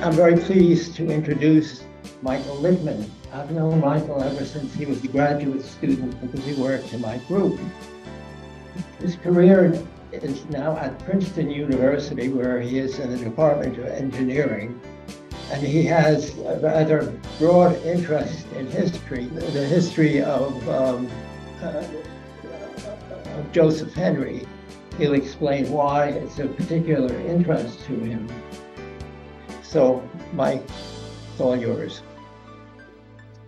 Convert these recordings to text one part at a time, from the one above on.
I'm very pleased to introduce Michael Litman. I've known Michael ever since he was a graduate student because he worked in my group. His career is now at Princeton University, where he is in the Department of Engineering, and he has a rather broad interest in history, the history of Joseph Henry. He'll explain why it's of particular interest to him. So, Mike, it's all yours.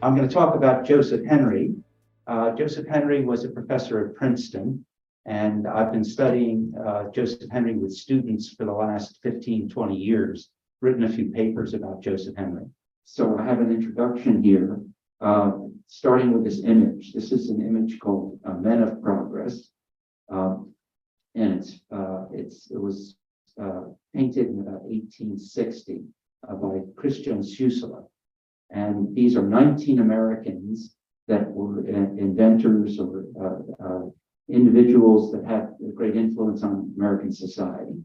I'm going to talk about Joseph Henry. Joseph Henry was a professor at Princeton, and I've been studying Joseph Henry with students for the last 15, 20 years, written a few papers about Joseph Henry. So I have an introduction here, starting with this image. This is an image called Men of Progress, and it was painted in about 1860 by Christian Susela. And these are 19 Americans that were inventors or individuals that had a great influence on American society.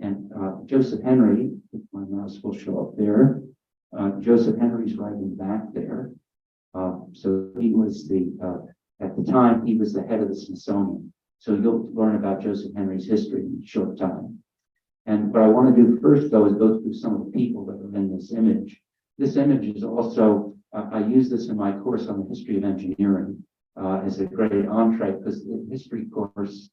And Joseph Henry, if my mouse will show up there, Joseph Henry's right in the back there. So he was at the time, he was the head of the Smithsonian. So you'll learn about Joseph Henry's history in a short time. And what I want to do first, though, is go through some of the people that are in this image. This image is also, I use this in my course on the history of engineering as a great entree, because the history course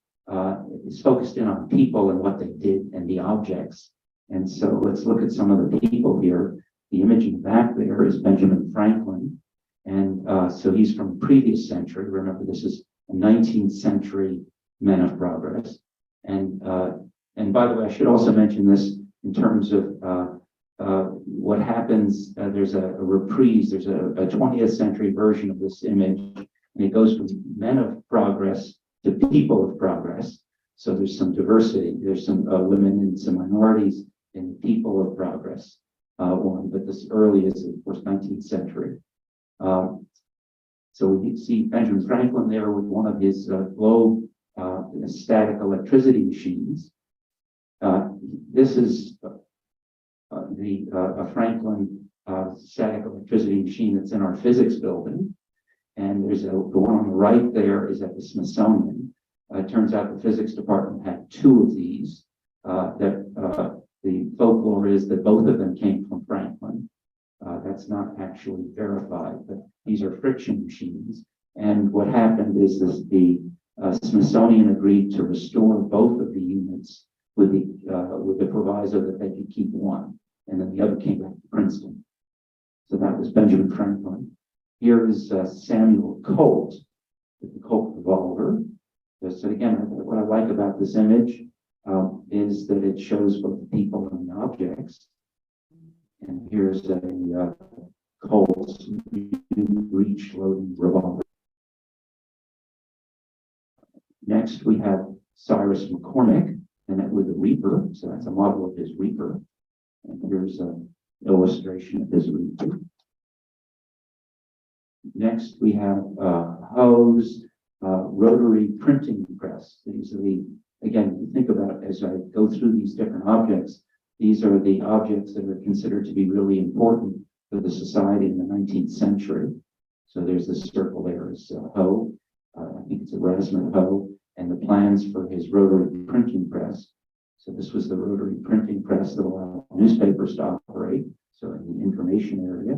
is focused in on people and what they did and the objects. And so let's look at some of the people here. The image in the back there is Benjamin Franklin. And so he's from the previous century. Remember, this is a 19th century Men of Progress. And by the way, I should also mention this in terms of what happens. There's a reprise. There's a 20th century version of this image, and it goes from Men of Progress to People of Progress. So there's some diversity. There's some women and some minorities in the People of Progress one, but this early is, of course, 19th century. So we see Benjamin Franklin there with one of his globe static electricity machines. This is the Franklin static electricity machine that's in our physics building. And there's the one on the right there is at the Smithsonian. It turns out the physics department had two of these. The folklore is that both of them came from Franklin. That's not actually verified, but these are friction machines. And what happened is the Smithsonian agreed to restore both of the units with the proviso that they could keep one, and then the other came back to Princeton. So that was Benjamin Franklin. Here is Samuel Colt with the Colt revolver. So again, what I like about this image is that it shows both the people and the objects. And here's a Colt breech loading revolver. Next, we have Cyrus McCormick, and that with the Reaper. So that's a model of his Reaper. And here's an illustration of his Reaper. Next, we have Howe's rotary printing press. These are again, you think about as I go through these different objects, these are the objects that are considered to be really important for the society in the 19th century. So there's this circle there is Howe. I think it's Erasmus Howe, and the plans for his rotary printing press. So this was the rotary printing press that allowed newspapers to operate, so in the information area.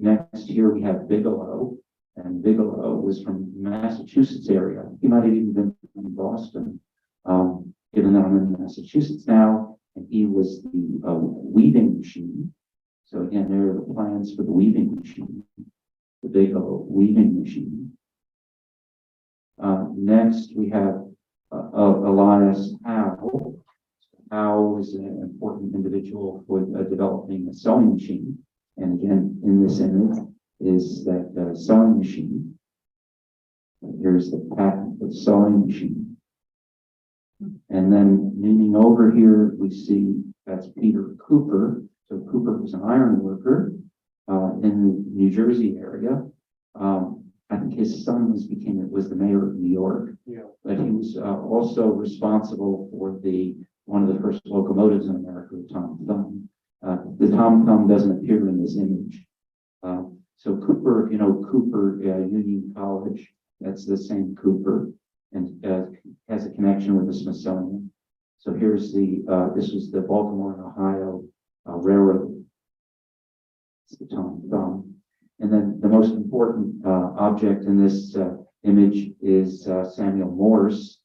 Next here we have Bigelow, and Bigelow was from Massachusetts area. He might have even been from Boston, given that I'm in Massachusetts now, and he was the weaving machine. So again, there are the plans for the weaving machine, the Bigelow weaving machine. Next, we have Elias Howe. Howe was an important individual for developing the sewing machine. And again, in this image is that sewing machine. Here's the patent of the sewing machine. And then leaning over here, we see that's Peter Cooper. So Cooper was an iron worker in the New Jersey area. I think his son was the mayor of New York. Yeah. But he was also responsible for the one of the first locomotives in America, the Tom Thumb. The Tom Thumb doesn't appear in this image. So Cooper, if you know Cooper, Union College, that's the same Cooper, and has a connection with the Smithsonian. So here's this was the Baltimore and Ohio Railroad. It's the Tom Thumb. And then the most important object in this image is Samuel Morse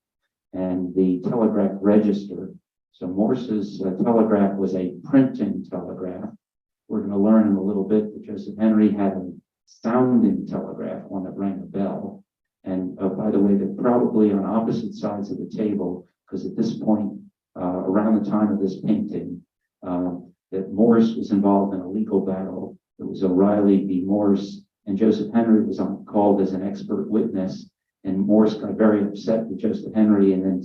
and the telegraph register. So Morse's telegraph was a printing telegraph. We're going to learn in a little bit that Joseph Henry had a sounding telegraph, one that rang a bell. And by the way, they're probably on opposite sides of the table, because at this point, around the time of this painting, that Morse was involved in a legal battle. It was O'Reilly v. Morse, and Joseph Henry was called as an expert witness. And Morse got very upset with Joseph Henry and then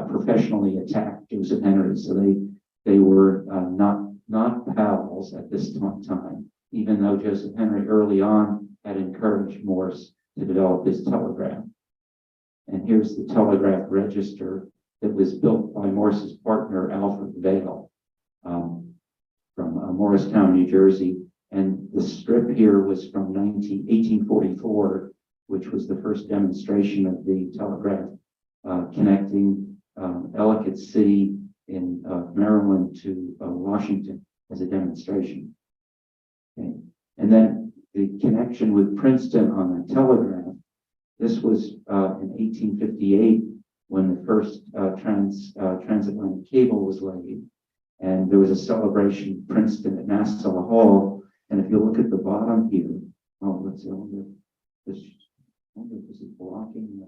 professionally attacked Joseph Henry. So they were not pals at this time, even though Joseph Henry early on had encouraged Morse to develop his telegraph. And here's the telegraph register that was built by Morse's partner, Alfred Vail, from Morristown, New Jersey. And the strip here was from 1844, which was the first demonstration of the telegraph connecting Ellicott City in Maryland to Washington as a demonstration. Okay. And then the connection with Princeton on the telegraph, this was in 1858 when the first transatlantic cable was laid. And there was a celebration in Princeton at Nassau Hall. And if you look at the bottom here, let's see, I wonder if this is blocking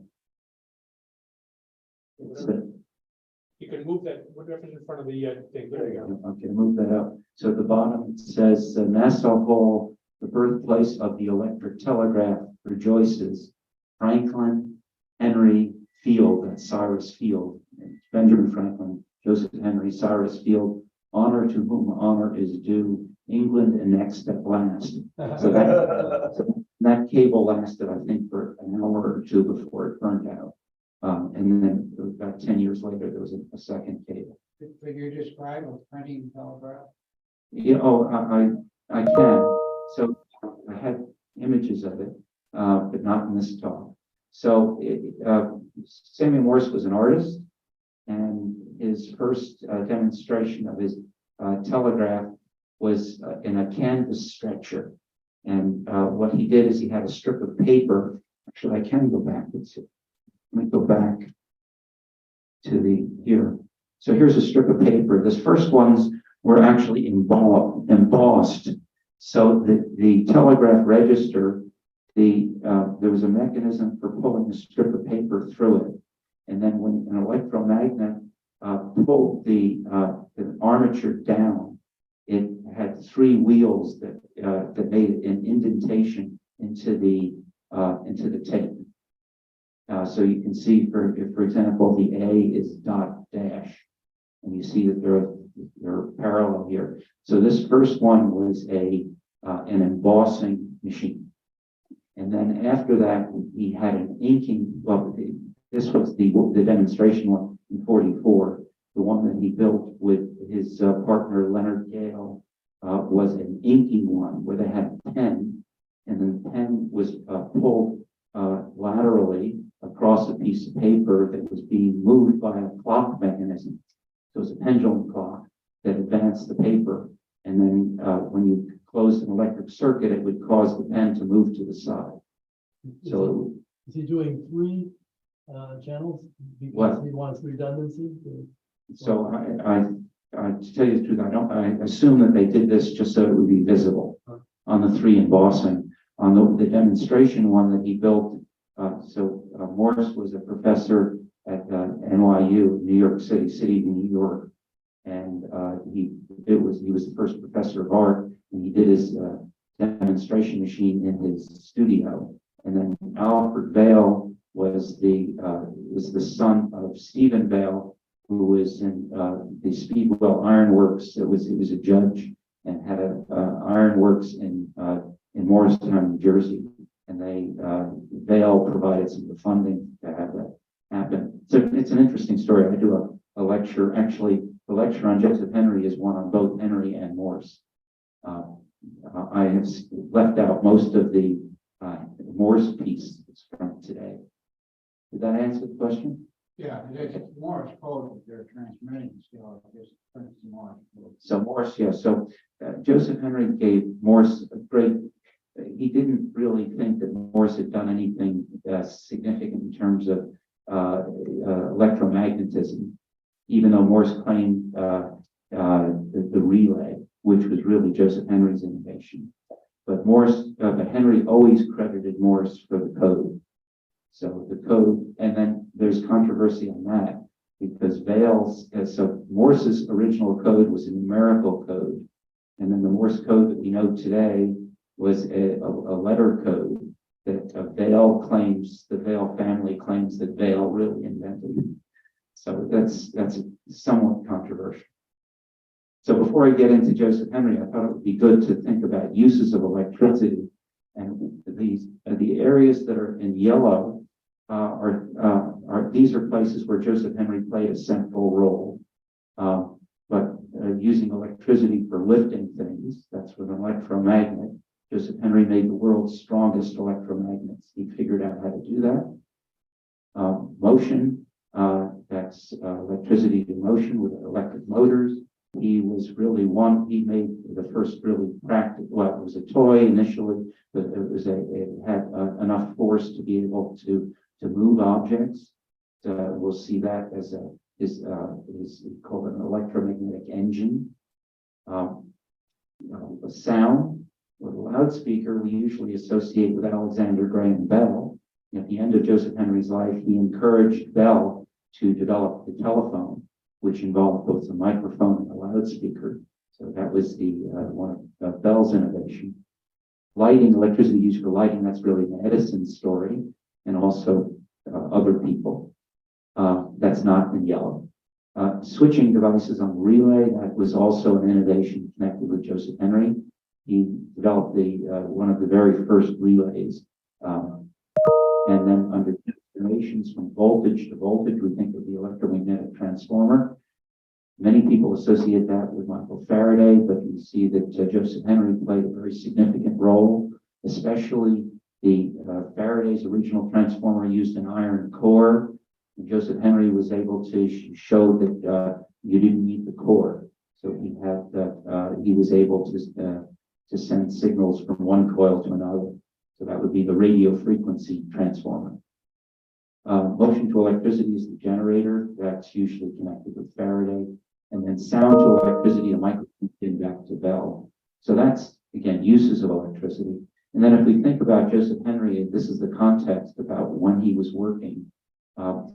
You can move that, whatever's in front of the thing. There you go. Okay, move that up. So at the bottom it says Nassau Hall, the birthplace of the electric telegraph, rejoices. Franklin Henry Field, that's Cyrus Field, Benjamin Franklin, Joseph Henry, Cyrus Field, honor to whom honor is due, England and next at last. So that cable lasted, I think, for an hour or two before it burned out. And then about 10 years later, there was a second cable. Could you describe a printing telegraph? Yeah, I can. So I have images of it, but not in this talk. So Samuel Morse was an artist, and his first demonstration of his telegraph was in a canvas stretcher. And what he did is he had a strip of paper. Actually, I can go back. Let me go back to here. So here's a strip of paper. This first ones were actually embossed. So the telegraph register, there was a mechanism for pulling a strip of paper through it. And then when an electromagnet pulled the armature down, it had three wheels that made an indentation into the tape. So you can see, for example, the A is dot dash, and you see that they're parallel here. So this first one was an embossing machine, and then after that he had an inking. Well, this was the demonstration one in '44. The one that he built with his partner Leonard Gale was an inking one where they had a pen, and then the pen was pulled laterally across a piece of paper that was being moved by a clock mechanism. So it was a pendulum clock that advanced the paper, and then when you closed an electric circuit, it would cause the pen to move to the side. So is he doing three channels because what? He wants redundancy? So to tell you the truth, I assume that they did this just so it would be visible on the three embossing. On the demonstration one that he built, Morse was a professor at NYU, New York City of New York, and he was the first professor of art, and he did his demonstration machine in his studio. And then Alfred Vail was the son of Stephen Vail, who was in the Speedwell Iron Works. He was a judge and had a iron works in Morristown, New Jersey, and Vail provided some of the funding to have that happen. So it's an interesting story. I do a lecture. Actually, the lecture on Joseph Henry is one on both Henry and Morse. I have left out most of the Morse pieces from today. Did that answer the question? Yeah, it's Morse code that they're transmitting still, just Princeton Morse code. So Morse, yeah. So Joseph Henry gave Morse a great. He didn't really think that Morse had done anything significant in terms of electromagnetism, even though Morse claimed the relay, which was really Joseph Henry's innovation. But Henry always credited Morse for the code. So the code, and then there's controversy on that because so Morse's original code was a numerical code, and then the Morse code that we know today was a letter code that the Vail family claims that Vail really invented. So that's somewhat controversial. So before I get into Joseph Henry, I thought it would be good to think about uses of electricity, and the areas that are in yellow these are places where Joseph Henry played a central role. But using electricity for lifting things, that's with an electromagnet. Joseph Henry made the world's strongest electromagnets. He figured out how to do that. Motion, that's electricity to motion with electric motors. He was really he made the first really practical, well, it was a toy initially, but it had enough force to be able to move objects. We'll see that as is called an electromagnetic engine. A sound, with a loudspeaker, we usually associate with Alexander Graham Bell. At the end of Joseph Henry's life, he encouraged Bell to develop the telephone, which involved both a microphone and a loudspeaker. So that was one of Bell's innovation. Lighting, electricity used for lighting, that's really an Edison story, and also other people. That's not in yellow. Switching devices on relay, that was also an innovation connected with Joseph Henry. He developed one of the very first relays. And then under generations from voltage to voltage, we think of the electromagnetic transformer. Many people associate that with Michael Faraday, but you see that Joseph Henry played a very significant role, especially Faraday's original transformer used an iron core. And Joseph Henry was able to show that you didn't need the core. So he was able to send signals from one coil to another. So that would be the radio frequency transformer. Motion to electricity is the generator. That's usually connected with Faraday. And then sound to electricity, a microphone back to Bell. So that's, again, uses of electricity. And then if we think about Joseph Henry, and this is the context about when he was working. Ohm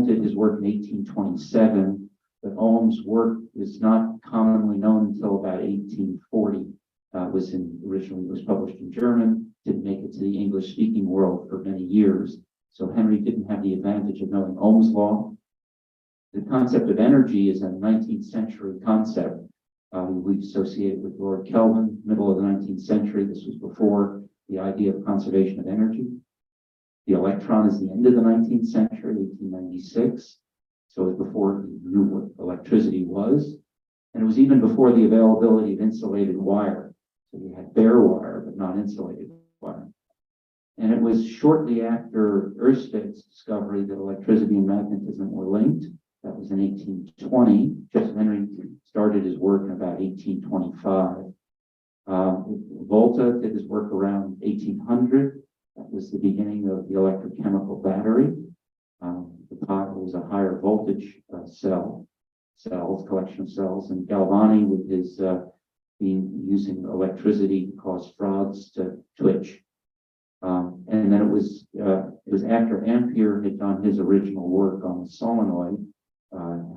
did his work in 1827, but Ohm's work is not commonly known until about 1840. Originally was published in German, didn't make it to the English-speaking world for many years. So Henry didn't have the advantage of knowing Ohm's law. The concept of energy is a 19th century concept. We associate it with Lord Kelvin, middle of the 19th century. This was before the idea of conservation of energy. The electron is the end of the 19th century, 1896. So it was before he knew what electricity was. And it was even before the availability of insulated wire. So we had bare wire, but not insulated wire. And it was shortly after Ørsted's discovery that electricity and magnetism were linked. That was in 1820. Joseph Henry started his work in about 1825. Volta did his work around 1800. That was the beginning of the electrochemical battery. The pot was a higher voltage collection of cells, and Galvani with his using electricity to cause frogs to twitch. And then it was after Ampere had done his original work on the solenoid,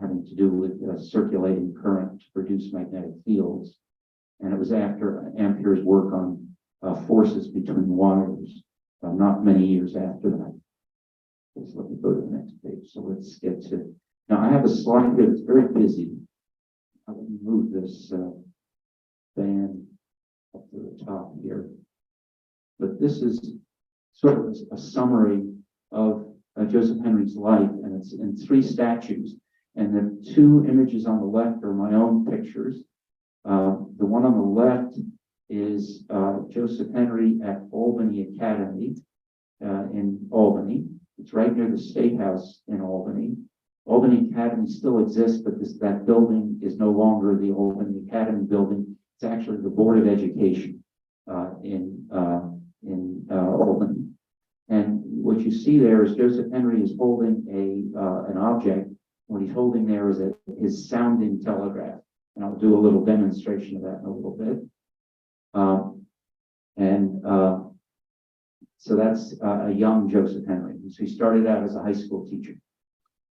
having to do with circulating current to produce magnetic fields. And it was after Ampere's work on forces between wires, not many years after that. Just let me go to the next page. So let's get to, now I have a slide here that's very busy. Let me move this band up to the top here. But this is sort of a summary of Joseph Henry's life, and it's in 3 statues. And the 2 images on the left are my own pictures. The one on the left is Joseph Henry at Albany Academy in Albany. It's right near the State House in Albany. Albany Academy still exists, but that building is no longer the Albany Academy building. It's actually the Board of Education in Albany. And what you see there is Joseph Henry is holding an object. What he's holding there is his sounding telegraph. And I'll do a little demonstration of that in a little bit. So that's a young Joseph Henry. So he started out as a high school teacher.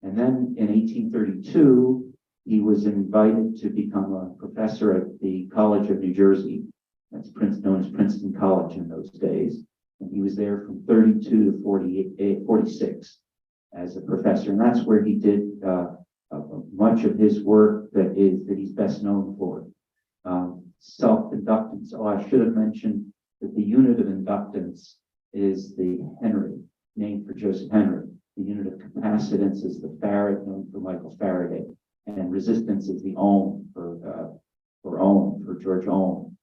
And then in 1832, he was invited to become a professor at the College of New Jersey. That's known as Princeton College in those days. And he was there from 32 to 46 as a professor. And that's where he did much of his work that he's best known for. Self-inductance. Oh, I should have mentioned that the unit of inductance is the Henry, named for Joseph Henry. The unit of capacitance is the farad, known for Michael Faraday. And resistance is the ohm for George Ohm.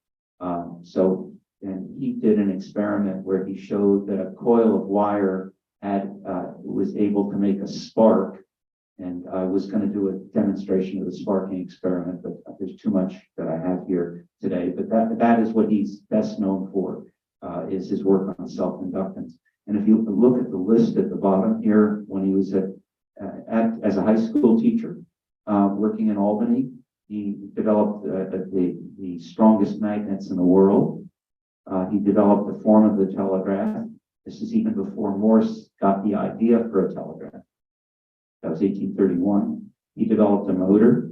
And he did an experiment where he showed that a coil of wire was able to make a spark. And I was going to do a demonstration of the sparking experiment, but there's too much that I have here today. But that is what he's best known for, is his work on self-inductance. And if you look at the list at the bottom here, when he was as a high school teacher working in Albany, he developed the strongest magnets in the world. He developed the form of the telegraph. This is even before Morse got the idea for a telegraph. That was 1831. He developed a motor,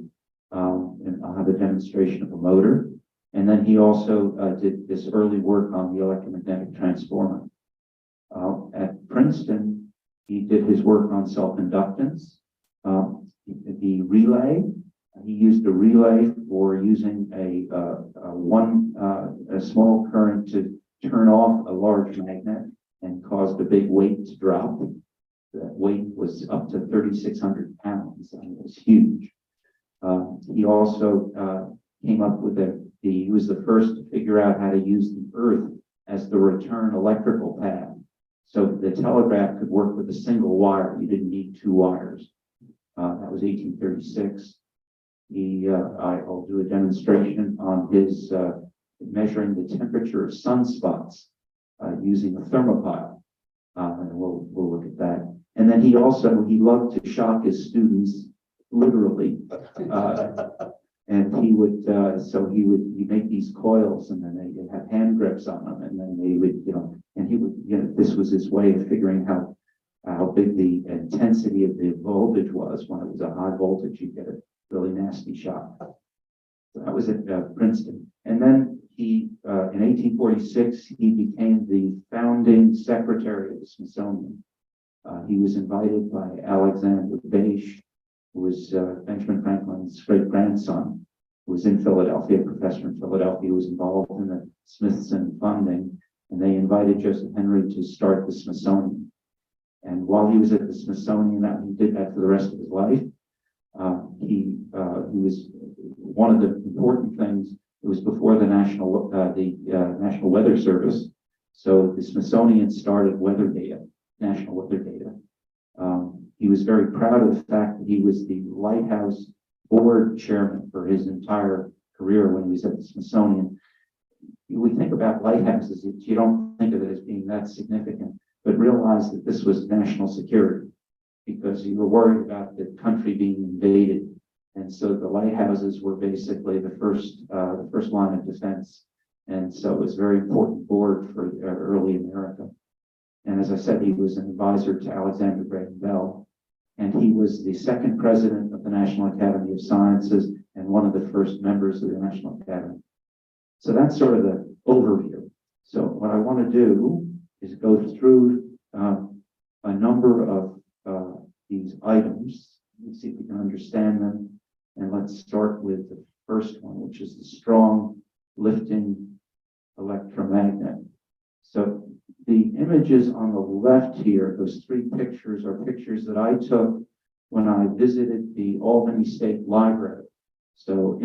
and I'll have a demonstration of a motor. And then he also did this early work on the electromagnetic transformer. At Princeton, he did his work on self-inductance. The relay, he used a relay for using a small current to turn off a large magnet and caused a big weight to drop. That weight was up to 3,600 pounds. I mean, it was huge. He also came up with he was the first to figure out how to use the earth as the return electrical path. So the telegraph could work with a single wire. You didn't need 2 wires. That was 1836. I'll do a demonstration on his measuring the temperature of sunspots using a thermopile. And we'll look at that. And then he loved to shock his students, literally. And he'd make these coils, and then they'd have hand grips on them, and then they would, this was his way of figuring how big the intensity of the voltage was. When it was a high voltage, you'd get a really nasty shock. So that was at Princeton. And then in 1846, he became the founding secretary of the Smithsonian. He was invited by Alexander Beish, who was Benjamin Franklin's great-grandson, who was in Philadelphia, a professor in Philadelphia, who was involved in the Smithsonian funding, and they invited Joseph Henry to start the Smithsonian. And while he was at the Smithsonian, he did that for the rest of his life. He was one of the important things. It was before the National Weather Service, so the Smithsonian started weather data, national weather data. He was very proud of the fact that he was the Lighthouse board chairman for his entire career when he was at the Smithsonian. We think about lighthouses, you don't think of it as being that significant, but realize that this was national security because you were worried about the country being invaded. And so the lighthouses were basically the first line of defense. And so it was a very important board for early America. And as I said, he was an advisor to Alexander Graham Bell. And he was the second president of the National Academy of Sciences and one of the first members of the National Academy. So that's sort of the overview. So what I want to do is go through a number of these items. Let's see if we can understand them. And let's start with the first one, which is the strong lifting electromagnet. So the images on the left here, those three pictures, are pictures that I took when I visited the Albany State Library. So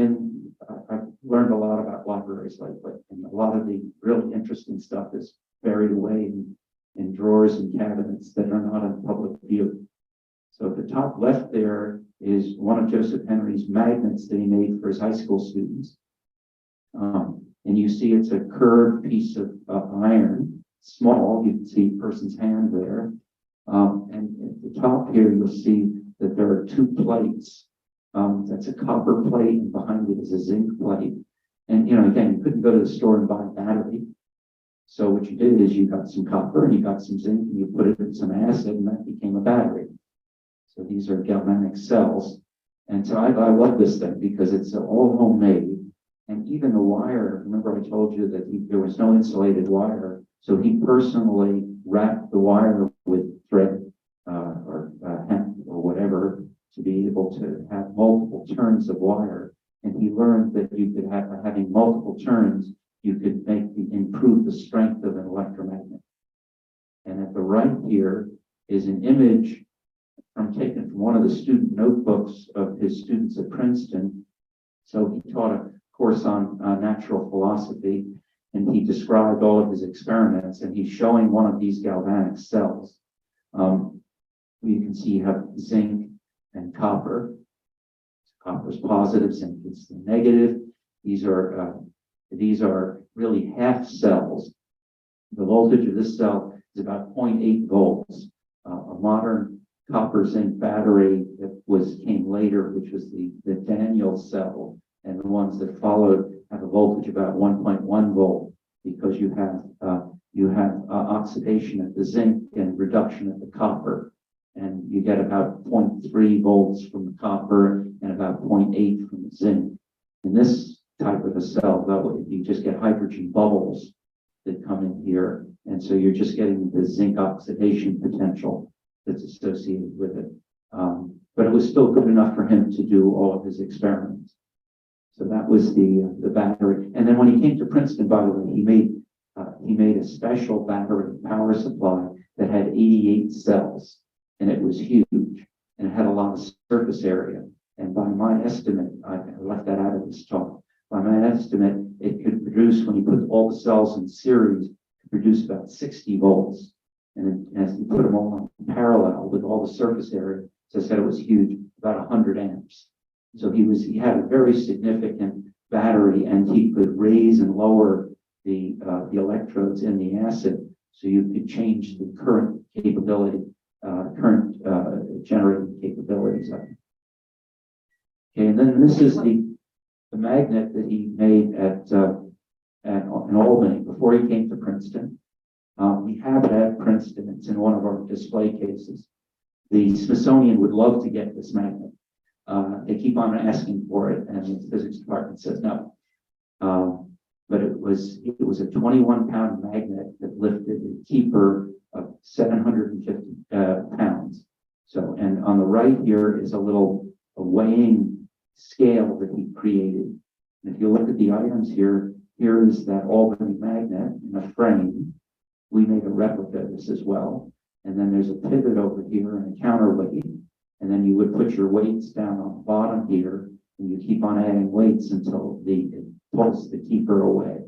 I've learned a lot about libraries lately, and a lot of the really interesting stuff is buried away in drawers and cabinets that are not in public view. So at the top left there is one of Joseph Henry's magnets that he made for his high school students. And you see it's a curved piece of iron, small, you can see a person's hand there. And at the top here, you'll see that there are two plates. That's a copper plate, and behind it is a zinc plate. And, again, you couldn't go to the store and buy a battery. So what you did is you got some copper and you got some zinc and you put it in some acid, and that became a battery. So these are galvanic cells. And so I love this thing because it's all homemade. And even the wire, remember I told you that there was no insulated wire. So he personally wrapped the wire with thread or hemp or whatever to be able to have multiple turns of wire. And he learned that you could by having multiple turns, you could improve the strength of an electromagnet. And at the right here is an image taken from one of the student notebooks of his students at Princeton. So he taught a course on natural philosophy, and he described all of his experiments, and he's showing one of these galvanic cells. You can see you have zinc and copper. Copper is positive, zinc is the negative. These are really half cells. The voltage of this cell is about 0.8 volts. A modern copper zinc battery that came later, which was the Daniel cell, and the ones that followed have a voltage about 1.1 volt, because you have oxidation at the zinc and reduction at the copper, and you get about 0.3 volts from the copper and about 0.8 from the zinc. In this type of a cell, though, you just get hydrogen bubbles that come in here, and so you're just getting the zinc oxidation potential that's associated with it. But it was still good enough for him to do all of his experiments. So that was the battery. And then when he came to Princeton, by the way, he made a special battery power supply that had 88 cells, and it was huge, and it had a lot of surface area. And by my estimate, I left that out of this talk. By my estimate, it could produce, when you put all the cells in series, produce about 60 volts. And as you put them all in parallel with all the surface area, as I said, it was huge, about 100 amps. So he had a very significant battery, and he could raise and lower the electrodes in the acid, so you could change the current capability, generating capabilities of it. Okay, and then this is the magnet that he made in Albany before he came to Princeton. We have it at Princeton. It's in one of our display cases. The Smithsonian would love to get this magnet. They keep on asking for it, and the physics department says no. But it was a 21-pound magnet that lifted a keeper of 750 pounds. So, and on the right here is a weighing scale that he created. And if you look at the items here, here is that Albany magnet in a frame. We made a replica of this as well. And then there's a pivot over here and a counterweight. And then you would put your weights down on the bottom here, and you keep on adding weights until it pulls the keeper away.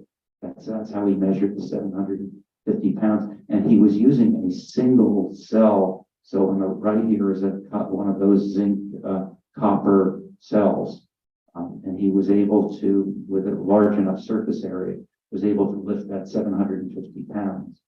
That's how he measured the 750 pounds. And he was using a single cell. So on the right here is one of those zinc copper cells. And he was able to, with a large enough surface area, was able to lift that 750 pounds.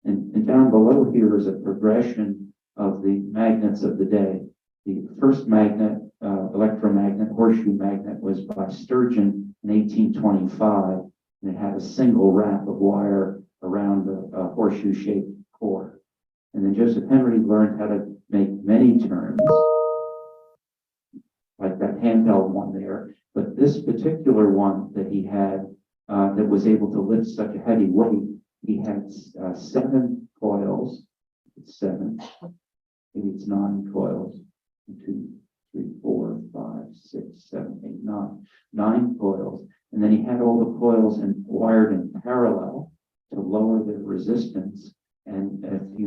And down below here is a progression of the magnets of the day. The first magnet, electromagnet, horseshoe magnet, was by Sturgeon in 1825, and it had a single wrap of wire around a horseshoe-shaped core. And then Joseph Henry learned how to make many turns, like that handheld one there. But this particular one that he had, that was able to lift such a heavy weight, he had 7 coils. It's 7, maybe it's 9 coils. 2, 3, 4, 5, 6, 7, 8, 9. 9 coils. And then he had all the coils wired in parallel to lower the resistance.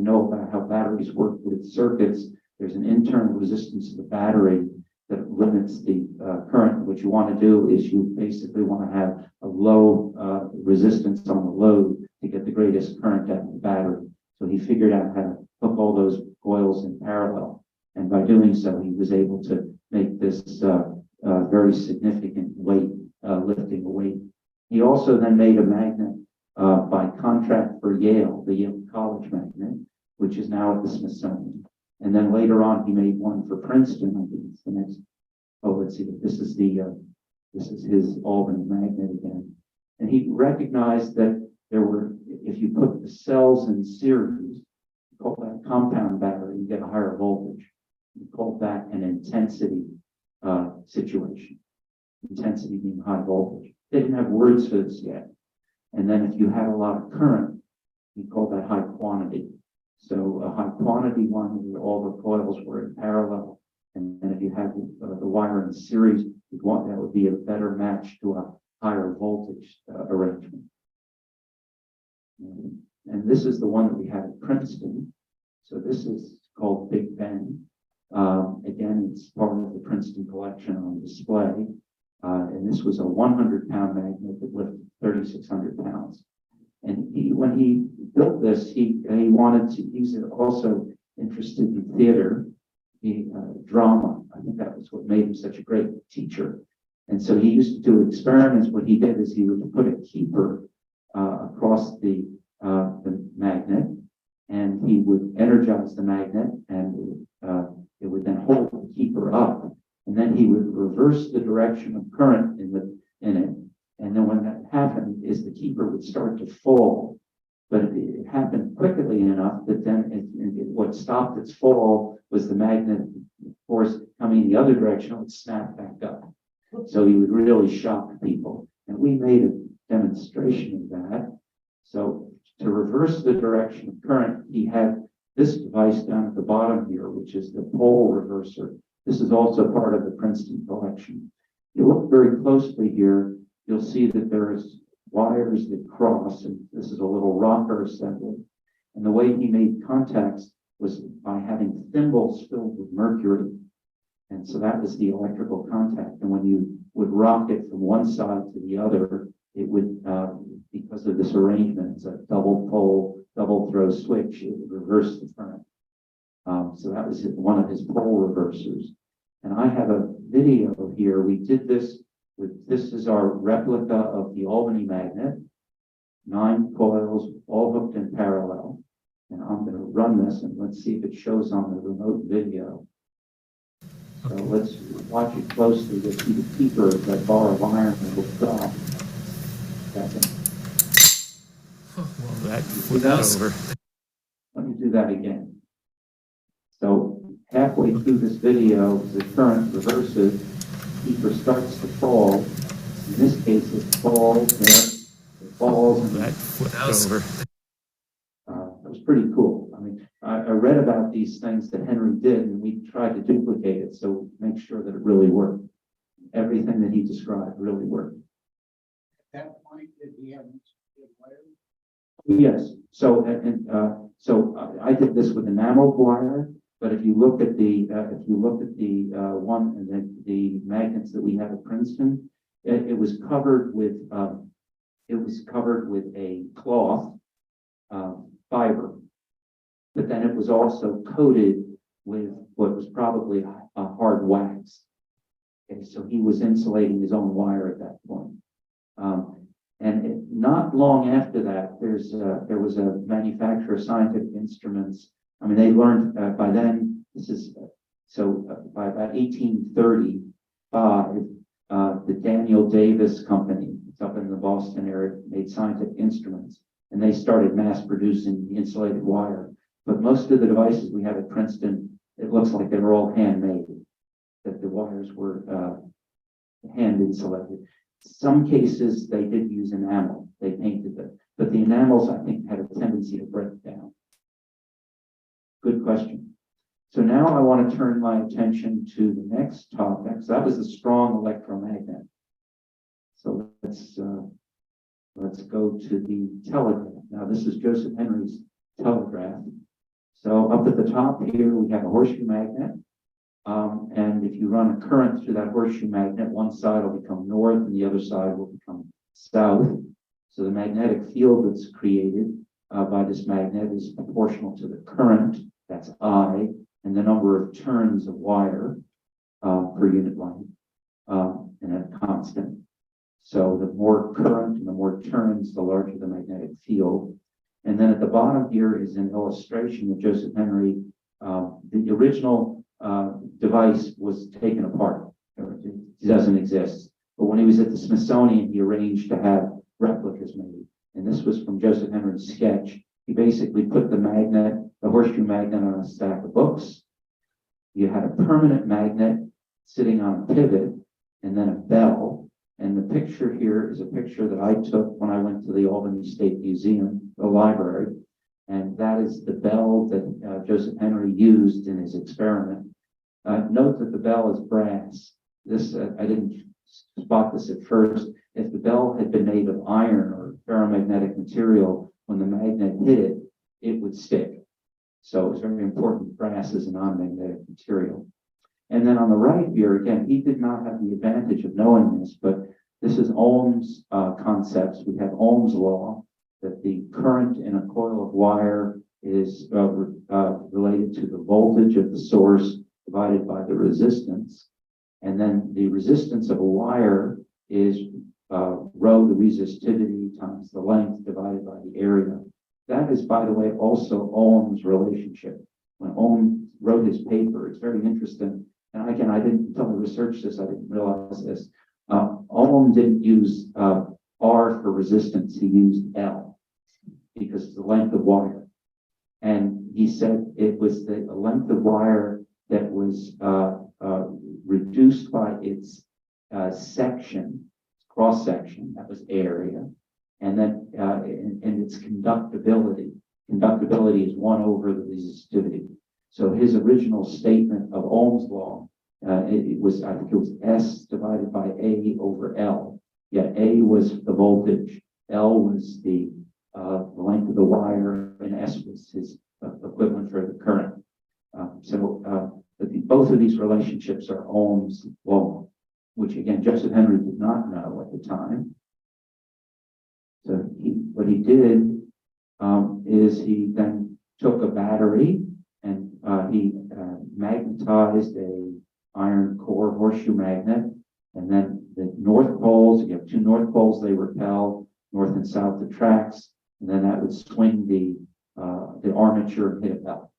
know about how batteries work with circuits, there's an internal resistance to the battery that limits the current. What you want to do is you basically want to have a low resistance on the load to get the greatest current out of the battery. So he figured out how to hook all those coils in parallel. And by doing so, he was able to make this very significant weight, lifting a weight. He also then made a magnet by contract for Yale, the Yale College magnet, which is now at the Smithsonian. And then later on, he made one for Princeton. I think it's the next. Oh, let's see. This is his Albany magnet again. And he recognized that there were, if you put the cells in series, you call that compound battery, you get a higher voltage. You call that an intensity situation. Intensity being high voltage. They didn't have words for this yet. And then if you had a lot of current, you call that high quantity. So a high quantity one where all the coils were in parallel. And then if you had the wire in series, you'd want that would be a better match to a higher voltage arrangement. And this is the one that we had at Princeton. So this is called Big Ben. Again, it's part of the Princeton collection on display. And this was a 100-pound magnet that lifted 3,600 pounds. And when he built this, he wanted to, he's also interested in theater, drama. I think that was what made him such a great teacher. And so he used to do experiments. What he did is he would put a keeper across the magnet, and he would energize the magnet, and it would then hold the keeper up. And then he would reverse the direction of current in it. And then when that happened, is the keeper would start to fall. But it happened quickly enough that then what stopped its fall was the magnetic force coming the other direction. It would snap back up. So he would really shock people. And we made a demonstration of that. So to reverse the direction of current, he had this device down at the bottom here, which is the pole reverser. This is also part of the Princeton collection. If you look very closely here, you'll see that there's wires that cross, and this is a little rocker assembly. And the way he made contacts was by having thimbles filled with mercury. And so that was the electrical contact. And when you would rock it from one side to the other, it would, because of this arrangement, it's a double pole, double throw switch, it would reverse the current. So that was one of his pole reversers. And I have a video here. We did this with, this is our replica of the Albany magnet, 9 coils all hooked in parallel. And I'm going to run this and let's see if it shows on the remote video. So let's watch it closely. You'll see the keeper of that bar of iron will drop. Well, that flipped over. Let me do that again. So halfway through this video, the current reverses, the keeper starts to fall. In this case, it falls there, it falls, and That flipped over. that was pretty cool. I mean, I read about these things that Henry did, and we tried to duplicate it, so make sure that it really worked. Everything that he described really worked. At that point, did he have wire? Yes. So I did this with enamel wire. But if you look at the one and then the magnets that we have at Princeton, it was covered with a cloth fiber, but then it was also coated with what was probably a hard wax. Okay, so he was insulating his own wire at that point. Not long after that, there was a manufacturer of scientific instruments. I mean, they learned by then, by about 1835, the Daniel Davis Company, it's up in the Boston area, made scientific instruments, and they started mass producing the insulated wire. But most of the devices we have at Princeton, it looks like they were all handmade, that the wires were hand insulated. Some cases, they did use enamel, they painted them, but the enamels, I think, had a tendency to break down. Good question. So now I want to turn my attention to the next topic. So that was the strong electromagnet. So let's go to the telegraph. Now this is Joseph Henry's telegraph. So up at the top here, we have a horseshoe magnet. And if you run a current through that horseshoe magnet, one side will become north and the other side will become south. So the magnetic field that's created by this magnet is proportional to the current, that's I, and the number of turns of wire per unit length, and a constant. So the more current and the more turns, the larger the magnetic field. And then at the bottom here is an illustration of Joseph Henry. The original device was taken apart. It doesn't exist. But when he was at the Smithsonian, he arranged to have replicas made. And this was from Joseph Henry's sketch. He basically put the magnet, the horseshoe magnet, on a stack of books. You had a permanent magnet sitting on a pivot, and then a bell. And the picture here is a picture that I took when I went to the Albany State Museum, the library. And that is the bell that Joseph Henry used in his experiment. Note that the bell is brass. This, I didn't spot this at first. If the bell had been made of iron or ferromagnetic material, when the magnet hit it, it would stick. So it's very important. Brass is a non-magnetic material. And then on the right here, again, he did not have the advantage of knowing this, but this is Ohm's concepts. We have Ohm's law that the current in a coil of wire is related to the voltage of the source divided by the resistance. And then the resistance of a wire is rho, the resistivity, times the length divided by the area. That is, by the way, also Ohm's relationship. When Ohm wrote his paper, it's very interesting. And again, I didn't, until I researched this, I didn't realize this. Ohm didn't use R for resistance, he used L because it's the length of wire. And he said it was the length of wire that was reduced by its section, cross section, that was area, and then and its conductibility. Conductibility is 1 over the resistivity. So his original statement of Ohm's law, it was, I think it was S divided by A over L. Yeah, A was the voltage, L was the length of the wire, and S was his equivalent for the current. Both of these relationships are Ohm's law, which again, Joseph Henry did not know at the time. So what he did is he then took a battery and he magnetized a iron core horseshoe magnet, and then the north poles, you have 2 north poles, they repel, north and south attracts, and then that would swing the armature and hit a bell.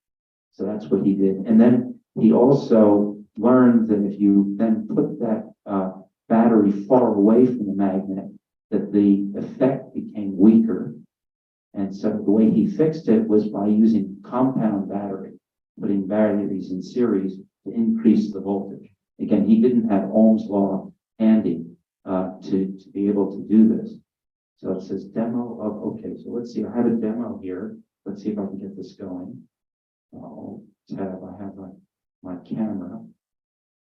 So that's what he did. And then he also learned that if you then put that battery far away from the magnet, that the effect became weaker. And so the way he fixed it was by using compound battery, putting batteries in series to increase the voltage. Again, he didn't have Ohm's law handy to be able to do this. So it says demo of, okay, so let's see, I have a demo here. Let's see if I can get this going. I have my camera.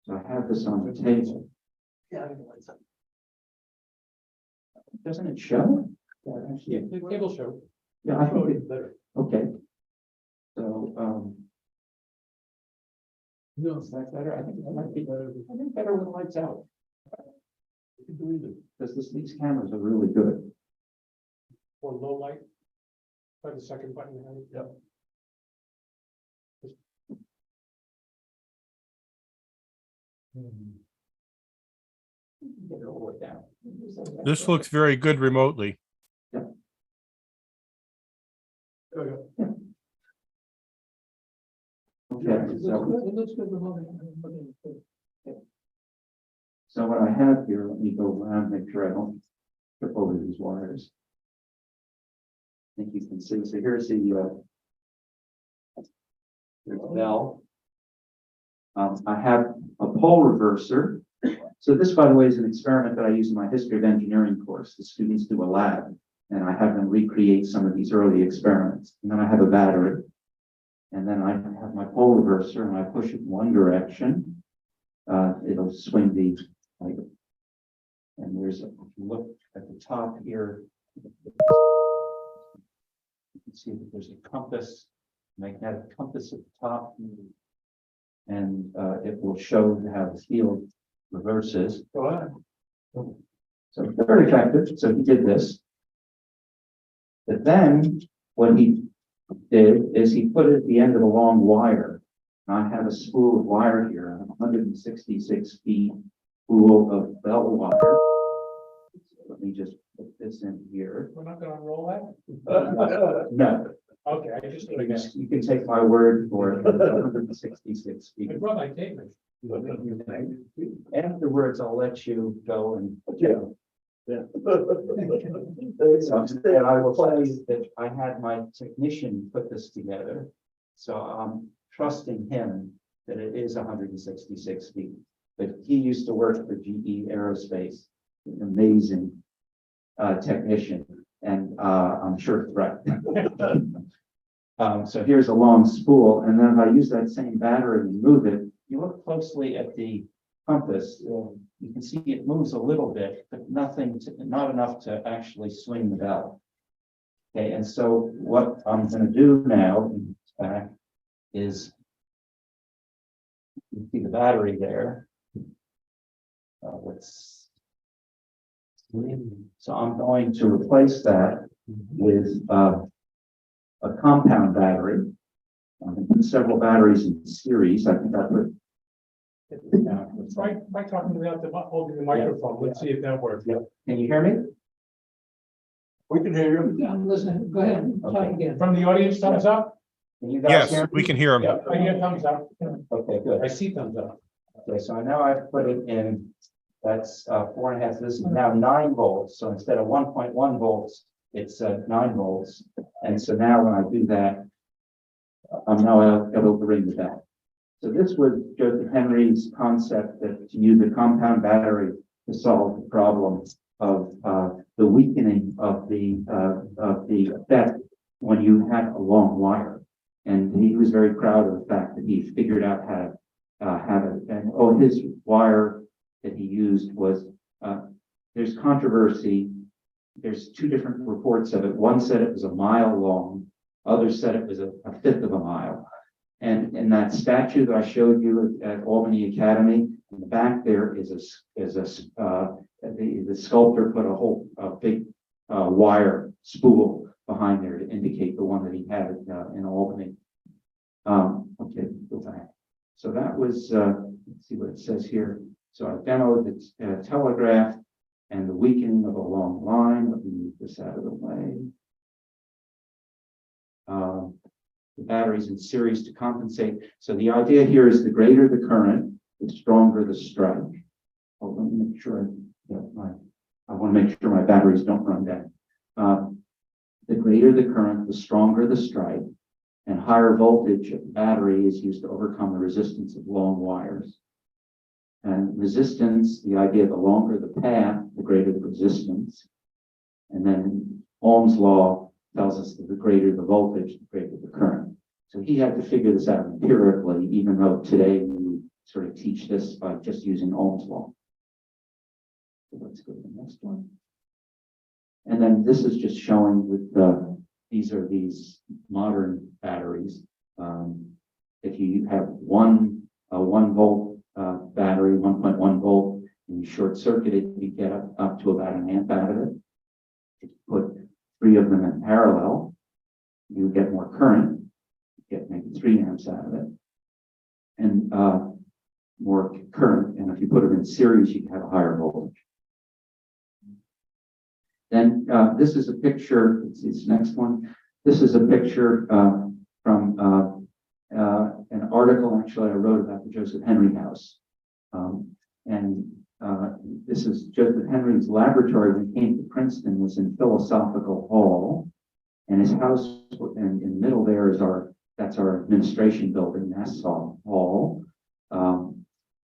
So I have this on the table. Yeah. Doesn't it show? Yeah, it will show. Yeah, I think it, Better. okay. So, No, is that better? I think that might be better. I think better when the light's out. Because these cameras are really good. Or low light. By the second button. Yep. Get it all the way down. This looks very good remotely. There we go. Okay, so, it looks good remotely. so what I have here, let me go around, make sure I don't trip over these wires. I think you can see. So here's the bell. I have a pole reverser. So this, by the way, is an experiment that I use in my history of engineering course. The students do a lab, and I have them recreate some of these early experiments. And then I have a battery, and then I have my pole reverser, and I push it in one direction. It'll swing the, like, and there's a, if you look at the top here, you can see that there's a compass magnetic compass at the top, and it will show how the field reverses. Go ahead. So very effective. So he did this. But then what he did is he put it at the end of a long wire. And I have a spool of wire here, 166 feet spool of bell wire. Let me just put this in here. We're not gonna roll that? No, Okay, I just, I guess. you can take my word for it. 166 feet. I brought my tape measure. Afterwards, I'll let you go and. And I will tell you that I had my technician put this together. So I'm trusting him that it is 166 feet. But he used to work for GE Aerospace, an amazing technician, and I'm sure correct. So here's a long spool, and then if I use that same battery and move it, you look closely at the compass, you can see it moves a little bit, but not enough to actually swing the bell. Okay, and so what I'm going to do now, in fact, is you see the battery there. So I'm going to replace that with a compound battery. I'm going to put several batteries in series. I think I put. Try talking without holding the microphone. Let's see if that works. Yep. Can you hear me? We can hear you. I'm listening, go ahead, talk again. From the audience, thumbs up? Can you guys hear Yes, me? we can hear him. Yep, I hear thumbs up. Okay, good. I see thumbs up. Okay, so now I've put it in, that's 4.5, this is now 9 volts. So instead of 1.1 volts, it's 9 volts. And so now when I do that, I'm now able to ring the bell. So this was Joseph Henry's concept that to use a compound battery to solve the problem of the weakening of the effect when you had a long wire. And he was very proud of the fact that he figured out how to have it. And his wire that he used was, there's controversy. There's 2 different reports of it. One said it was a mile long. Others said it was a fifth of a mile. And in that statue that I showed you at Albany Academy, in the back there is the sculptor put a big wire spool behind there to indicate the one that he had in Albany. Okay, go back. So that was, let's see what it says here. So I demoed the telegraph and the weakening of a long line. Let me move this out of the way. The batteries in series to compensate. So the idea here is the greater the current, the stronger the strike. Oh, let me make sure I want to make sure my batteries don't run down. The greater the current, the stronger the strike, and higher voltage of the battery is used to overcome the resistance of long wires. And resistance, the idea, the longer the path, the greater the resistance. And then Ohm's law tells us that the greater the voltage, the greater the current. So he had to figure this out empirically, even though today we sort of teach this by just using Ohm's law. So let's go to the next one. And then this is just showing with these modern batteries. If you have a 1 volt battery, 1.1 volt, and you short circuit it, you get up to about an amp out of it. If you put 3 of them in parallel, you get more current, you get maybe 3 amps out of it, and more current. And if you put them in series, you have a higher voltage. Then this is a picture, it's this next one. This is a picture from an article actually I wrote about the Joseph Henry House. This is Joseph Henry's laboratory when he came to Princeton was in Philosophical Hall. And his house, and in the middle there is that's our administration building, Nassau Hall,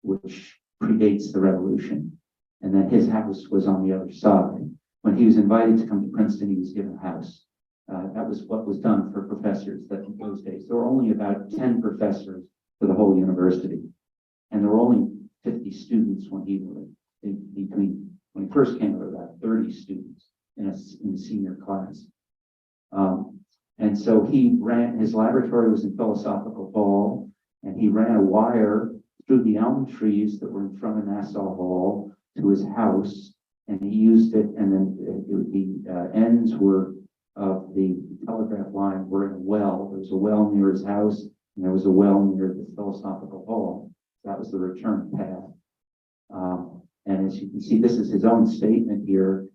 which predates the Revolution. And then his house was on the other side. When he was invited to come to Princeton, he was given a house. That was what was done for professors that in those days. There were only about 10 professors for the whole university. And there were only 50 students when he first came, there were about 30 students in a senior class. And so his laboratory was in Philosophical Hall, and he ran a wire through the elm trees that were in front of Nassau Hall to his house, and he used it, and then the ends of the telegraph line were in a well. There was a well near his house, and there was a well near the Philosophical Hall. That was the return path. And as you can see, this is his own statement here.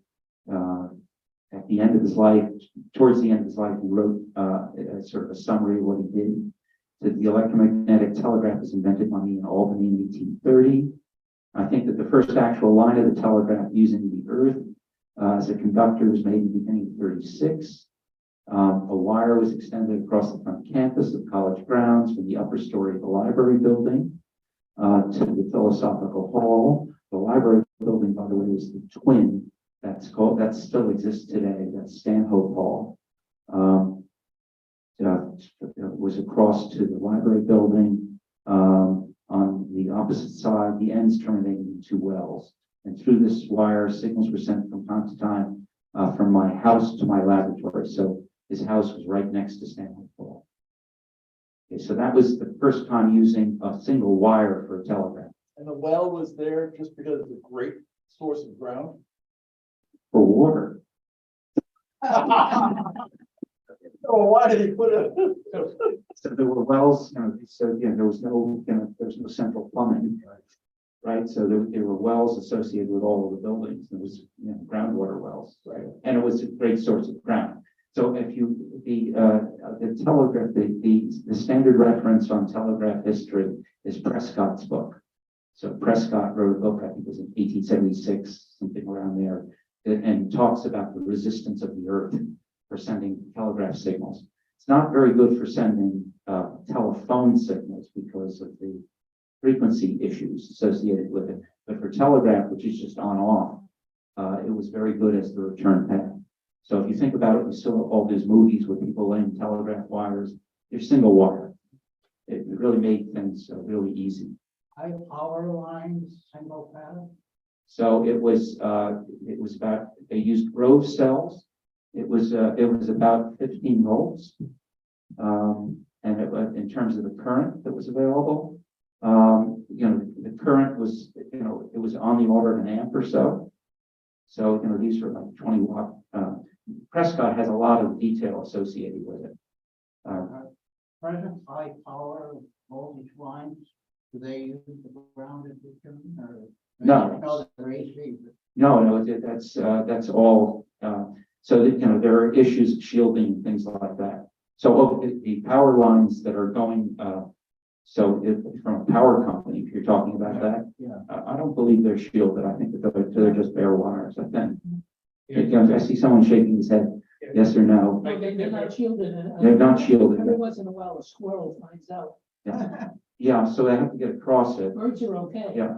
At the end of his life, towards the end of his life, he wrote sort of a summary of what he did. That the electromagnetic telegraph was invented by me in Albany in 1830. I think that the first actual line of the telegraph using the earth as a conductor was made in the beginning of 36. A wire was extended across the front campus of college grounds from the upper story of the library building to the Philosophical Hall. The library building, by the way, was the twin. That still exists today. That's Stanhope Hall. Was across to the library building. On the opposite side, the ends terminated in two wells. And through this wire, signals were sent from time to time from my house to my laboratory. So his house was right next to Stanhope Hall. Okay, so that was the first time using a single wire for a telegraph. And the well was there just because it's a great source of ground. For water. So why did he put it? So there were wells, there was no central plumbing, right? So there were wells associated with all of the buildings. There was, groundwater wells, right? And it was a great source of ground. So if the telegraph, the standard reference on telegraph history is Prescott's book. So Prescott wrote a book, I think it was in 1876, something around there, and talks about the resistance of the earth for sending telegraph signals. It's not very good for sending telephone signals because of the frequency issues associated with it. But for telegraph, which is just on off, it was very good as the return path. So if you think about it, we saw all these movies with people laying telegraph wires. They're single wire. It really made things really easy. High power lines, single path. So it was about, they used Grove cells. It was about 15 volts. And in terms of the current that was available, the current was, it was on the order of an amp or so. So, these were like 20 watt. Prescott has a lot of detail associated with it. Present high power voltage lines, do they use the grounded system or? No. No, they're AC. No, that's all. So that, there are issues of shielding and things like that. So the power lines that are going, from a power company, if you're talking about that, I don't believe they're shielded. I think that they're just bare wires. I think. I see someone shaking his head. Yes or no? They're not shielded. They're not shielded. Every once in a while, a squirrel finds out. Yeah. So they have to get across it. Birds are okay. Yeah.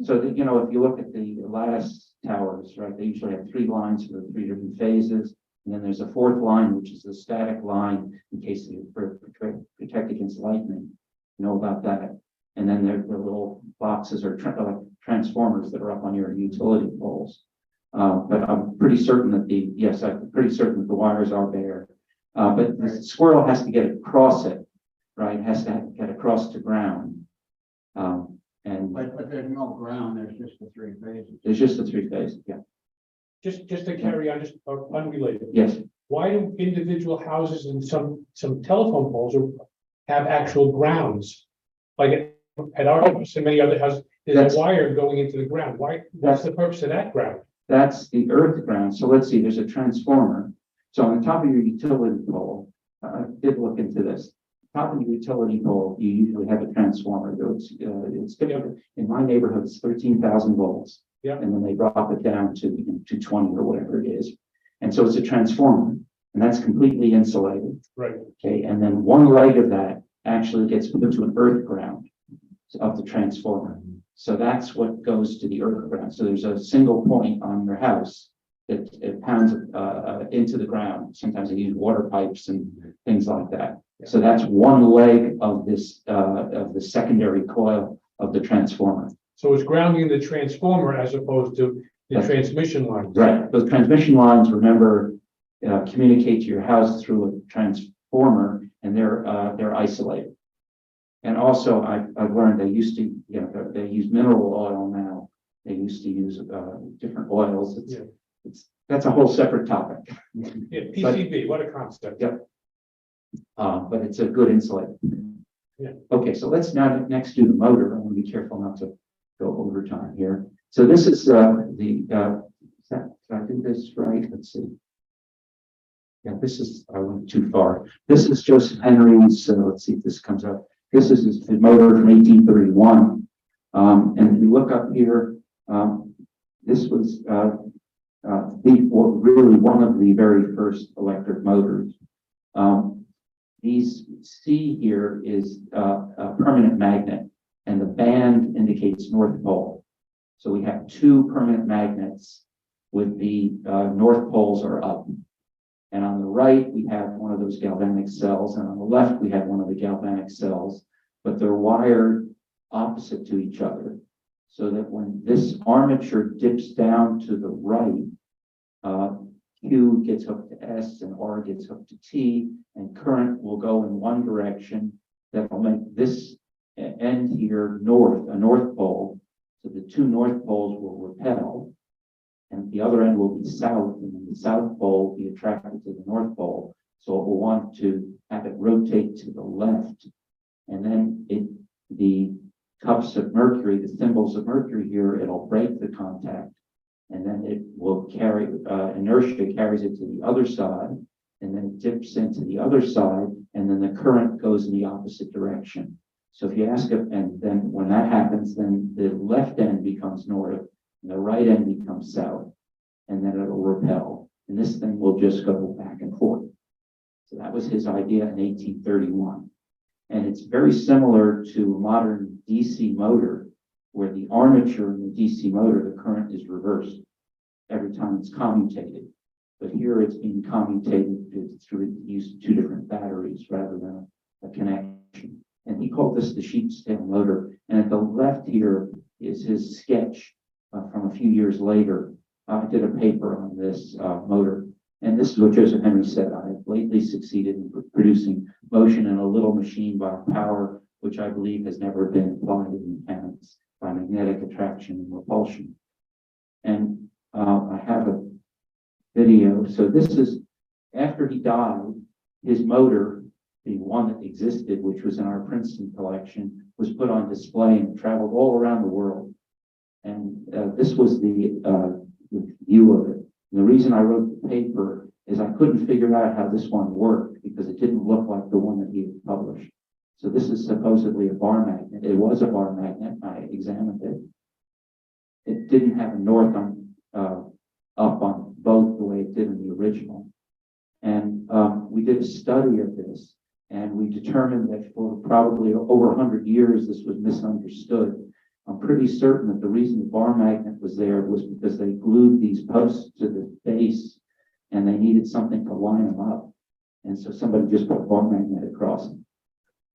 So that, if you look at the lattice towers, right, they usually have 3 lines for the 3 different phases. And then there's a 4th line, which is the static line in case they protect against lightning. You know about that. And then there are little boxes or transformers that are up on your utility poles. But I'm pretty certain that I'm pretty certain that the wires are bare. But the squirrel has to get across it, right? Has to get across to ground. But there's no ground, there's just the 3 phases. There's just the 3 phases, yeah. Just to carry on, just unrelated. Yes. Why do individual houses and some telephone poles have actual grounds? Like at our house and many other houses, there's a wire going into the ground. What's the purpose of that ground? That's the earth ground. So let's see, there's a transformer. So on the top of your utility pole, I did look into this. Top of the utility pole, you usually have a transformer. It's different. In my neighborhood, it's 13,000 volts. Yeah. And then they drop it down to 220 or whatever it is. And so it's a transformer, and that's completely insulated. Right. Okay. And then one leg of that actually gets put into an earth ground of the transformer. So that's what goes to the earth ground. So there's a single point on your house that it pounds into the ground. Sometimes they use water pipes and things like that. So that's one leg of this of the secondary coil of the transformer. So it's grounding the transformer as opposed to the transmission line. Right. Those transmission lines, remember, communicate to your house through a transformer, and they're isolated. And also, I've learned they used to, they use mineral oil now. They used to use different oils. That's a whole separate topic. Yeah, PCB, what a concept. Yeah. But it's a good insulator. Yeah. Okay, so let's now next do the motor. I want to be careful not to go over time here. So this is did I do this right? Let's see. Yeah, I went too far. This is Joseph Henry's, let's see if this comes up. This is his motor from 1831. And if you look up here, this was really one of the very first electric motors. These C here is a permanent magnet, and the band indicates North Pole. So we have two permanent magnets with the North Poles are up. And on the right, we have one of those galvanic cells, and on the left, we have one of the galvanic cells, but they're wired opposite to each other. So that when this armature dips down to the right, Q gets hooked to S and R gets hooked to T, and current will go in one direction that will make this end here north, a north pole. So the two north poles will repel, and the other end will be south, and then the south pole will be attracted to the north pole. So it will want to have it rotate to the left. And then the cups of mercury, the thimbles of mercury here, it'll break the contact. And then it will carry, inertia carries it to the other side, and then it dips into the other side, and then the current goes in the opposite direction. So if you ask it, and then when that happens, then the left end becomes north, and the right end becomes south, and then it'll repel. And this thing will just go back and forth. So that was his idea in 1831. And it's very similar to a modern DC motor, where the armature in the DC motor, the current is reversed every time it's commutated. But here it's being commutated through the use of two different batteries rather than a connection. And he called this the sheep's tail motor. And at the left here is his sketch from a few years later. I did a paper on this motor. And this is what Joseph Henry said: I have lately succeeded in producing motion in a little machine by power which I believe has never been applied in mechanics, by magnetic attraction and repulsion. And I have a video. So this is after he died, his motor, the one that existed, which was in our Princeton collection, was put on display and traveled all around the world. And this was the view of it. And the reason I wrote the paper is I couldn't figure out how this one worked because it didn't look like the one that he had published. So this is supposedly a bar magnet. It was a bar magnet. I examined it. It didn't have a north on up on both the way it did in the original. And we did a study of this, and we determined that for probably over 100 years, this was misunderstood. I'm pretty certain that the reason the bar magnet was there was because they glued these posts to the base, and they needed something to line them up. And so somebody just put a bar magnet across them.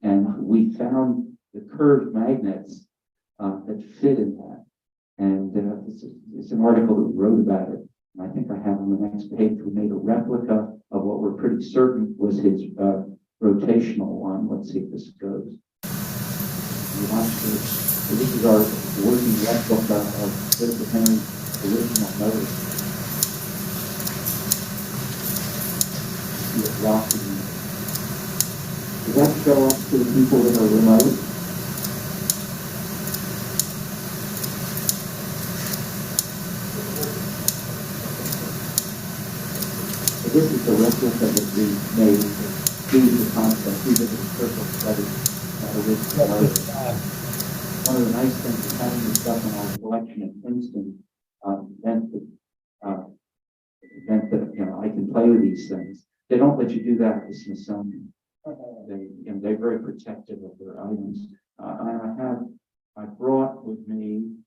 And we found the curved magnets that fit in that. And it's an article that we wrote about it. And I think I have on the next page, we made a replica of what we're pretty certain was his rotational one. Let's see if this goes. You watch this. So this is our working replica of Joseph Henry's original motor. See it rocking. Does that show up to the people that are remote? So this is the replica that we made to prove the concept. These are the circle studies original motor. One of the nice things is having this stuff in our collection at Princeton meant that I can play with these things. They don't let you do that at the Smithsonian. They're very protective of their items. I brought with me,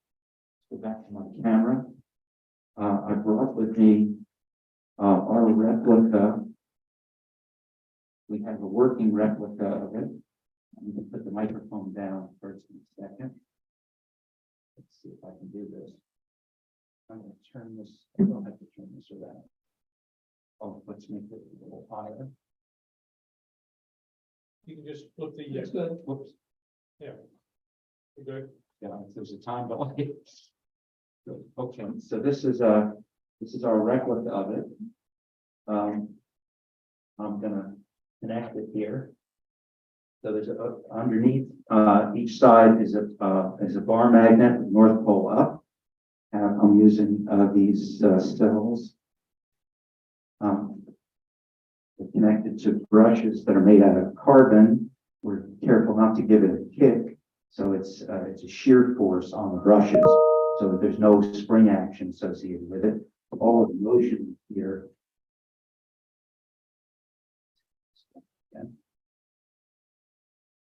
go back to my camera. I brought with me our replica. We have a working replica of it. I'm going to put the microphone down first in a second. Let's see if I can do this. I'm going to turn this. I don't have to turn this around. Oh, let's make it a little higher. You can just flip the, That's good. Whoops. you're good. Yeah, if there's a time delay. Good. Okay, so this is our replica of it. I'm gonna connect it here. So there's underneath each side is a bar magnet, North Pole up. And I'm using these cells. They're connected to brushes that are made out of carbon. We're careful not to give it a kick, so it's a shear force on the brushes, so that there's no spring action associated with it. All of the motion here.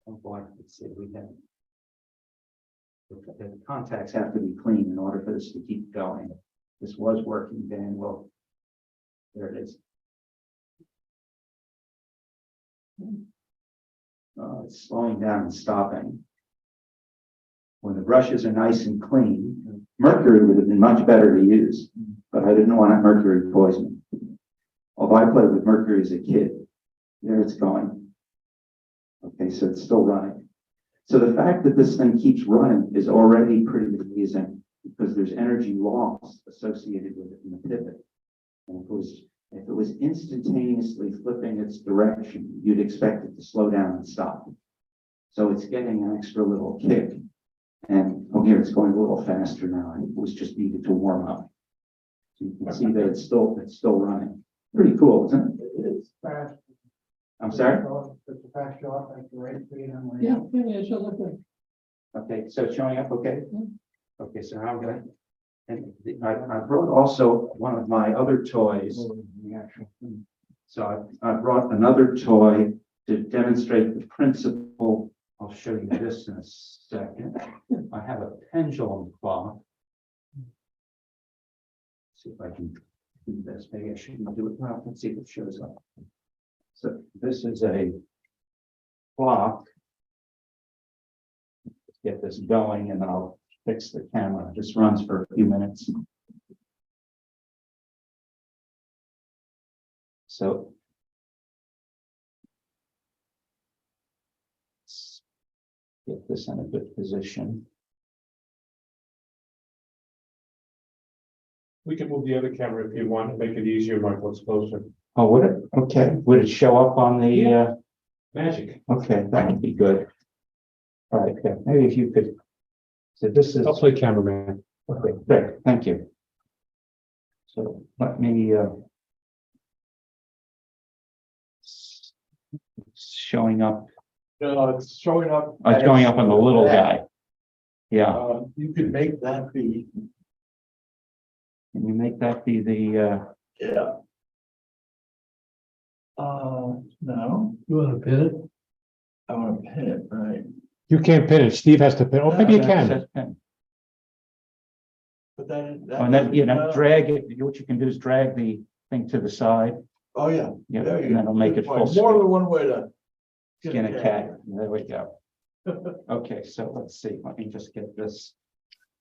Oh boy, let's see, we have. The contacts have to be clean in order for this to keep going. This was working, then, well, there it is. It's slowing down and stopping. When the brushes are nice and clean, mercury would have been much better to use, but I didn't want mercury poisoning. Although I played with mercury as a kid. There it's going. Okay, so it's still running. So the fact that this thing keeps running is already pretty amazing because there's energy loss associated with it in the pivot. And if it was instantaneously flipping its direction, you'd expect it to slow down and stop. So it's getting an extra little kick. And oh, here it's going a little faster now. It was just needed to warm up. So you can see that it's still running. Pretty cool, isn't it? It is fast. I'm sorry? It's a fast shot, like the right speed on the. Yeah, it should look like. Okay, so it's showing up okay? Okay, so now I'm gonna, and I brought also one of my other toys. So I brought another toy to demonstrate the principle. I'll show you this in a second. I have a pendulum clock. See if I can do this. Maybe I shouldn't do it now. Let's see if it shows up. So this is a clock. Let's get this going and then I'll fix the camera. This runs for a few minutes. So let's get this in a good position. We can move the other camera if you want to make it easier, Michael, it's closer. Oh, would it? Okay. Would it show up on the? Yeah. Magic. Okay, that would be good. All right. Okay. Maybe if you could. So this is. I'll play cameraman. Okay. Great. Thank you. So let me. It's showing up. It's showing up. Oh, it's showing up on the little guy. Yeah. You could make that be, Can you make that be the? yeah. No, You want to pin it? I want to pin it, right? You can't pin it, Steve has to pin, oh, maybe you can. But then. And then, you know, drag it. What you can do is drag the thing to the side. Oh, yeah. Yeah, There you and go. that'll make it full More screen. than one way to. Skin a cat. There we go. Okay, so let's see. Let me just get this.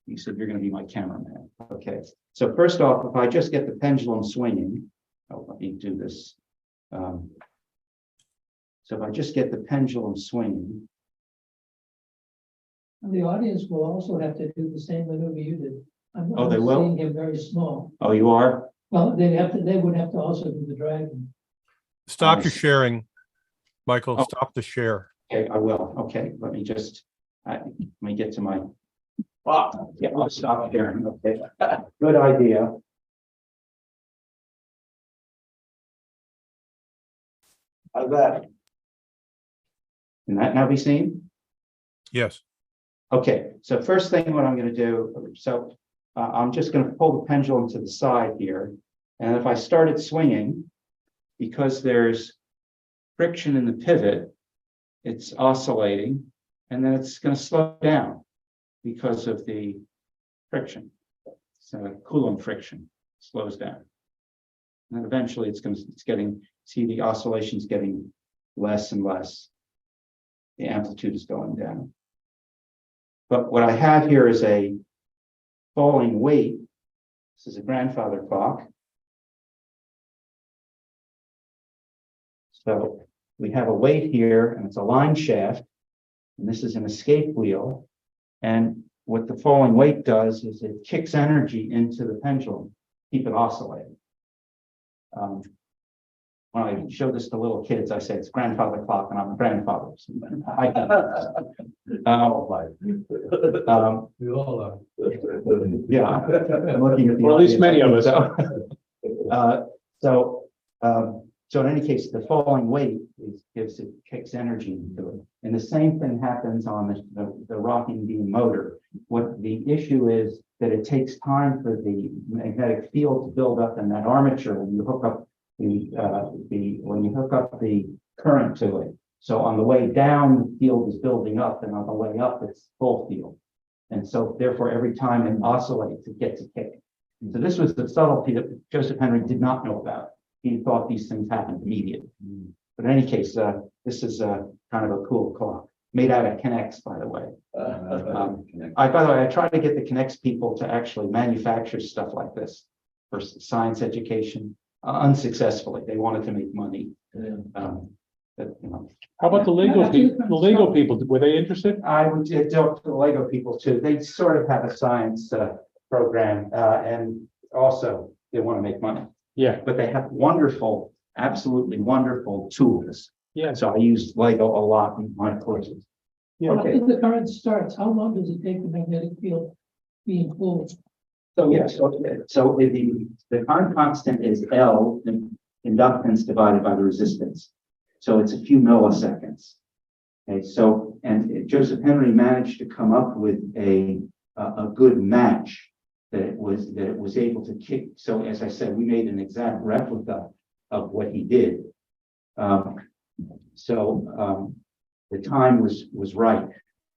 You said you're going to be my cameraman. Okay. So first off, if I just get the pendulum swinging, let me do this. So if I just get the pendulum swinging, And the audience will also have to do the same maneuver you did. I'm Oh, they will? seeing him very small. oh, you are? Well, they would have to also do the dragging. Stop I your see. sharing, Michael. Oh. Stop the share. Okay, I will. Okay, let me just, let me get to my, Ah, yeah, I'll stop sharing. Okay, good idea. how's that? Can that now be seen? Yes. Okay, so first thing what I'm going to do, so I'm just going to pull the pendulum to the side here. And if I started swinging, because there's friction in the pivot, it's oscillating, and then it's going to slow down because of the friction. So Coulomb friction slows down. And then eventually it's getting, see the oscillation's getting less and less. The amplitude is going down. But what I have here is a falling weight. This is a grandfather clock. So we have a weight here, and it's a line shaft, and this is an escape wheel. And what the falling weight does is it kicks energy into the pendulum, keep it oscillating. When I show this to little kids, I say it's grandfather clock, and I'm a grandfather. We all are. Yeah, I'm looking at the Or at least audience, many I of think us. So in any case, the falling weight kicks energy into it. And the same thing happens on the rocking beam motor. What the issue is that it takes time for the magnetic field to build up in that armature when you hook up the current to it. So on the way down, the field is building up, and on the way up, it's full field. And so therefore, every time it oscillates, it gets a kick. And so this was the subtlety that Joseph Henry did not know about. He thought these things happened immediately. But in any case, this is kind of a cool clock, made out of Connects, by the way. By the way, I try to get the Connects people to actually manufacture stuff like this for science education, unsuccessfully. They wanted to make money. But, How about the legal people? The legal people, were they interested? I would talk to the Lego people too. They sort of have a science program, and also they want to make money. Yeah, But they have wonderful, absolutely wonderful tools. yeah. So I use Lego a lot in my courses. Yeah. Okay. If the current starts, how long does it take the magnetic field being pulled? So yes, so the current constant is L, the inductance divided by the resistance. So it's a few milliseconds. Okay, so and Joseph Henry managed to come up with a good match that it was able to kick. So as I said, we made an exact replica of what he did. The time was right.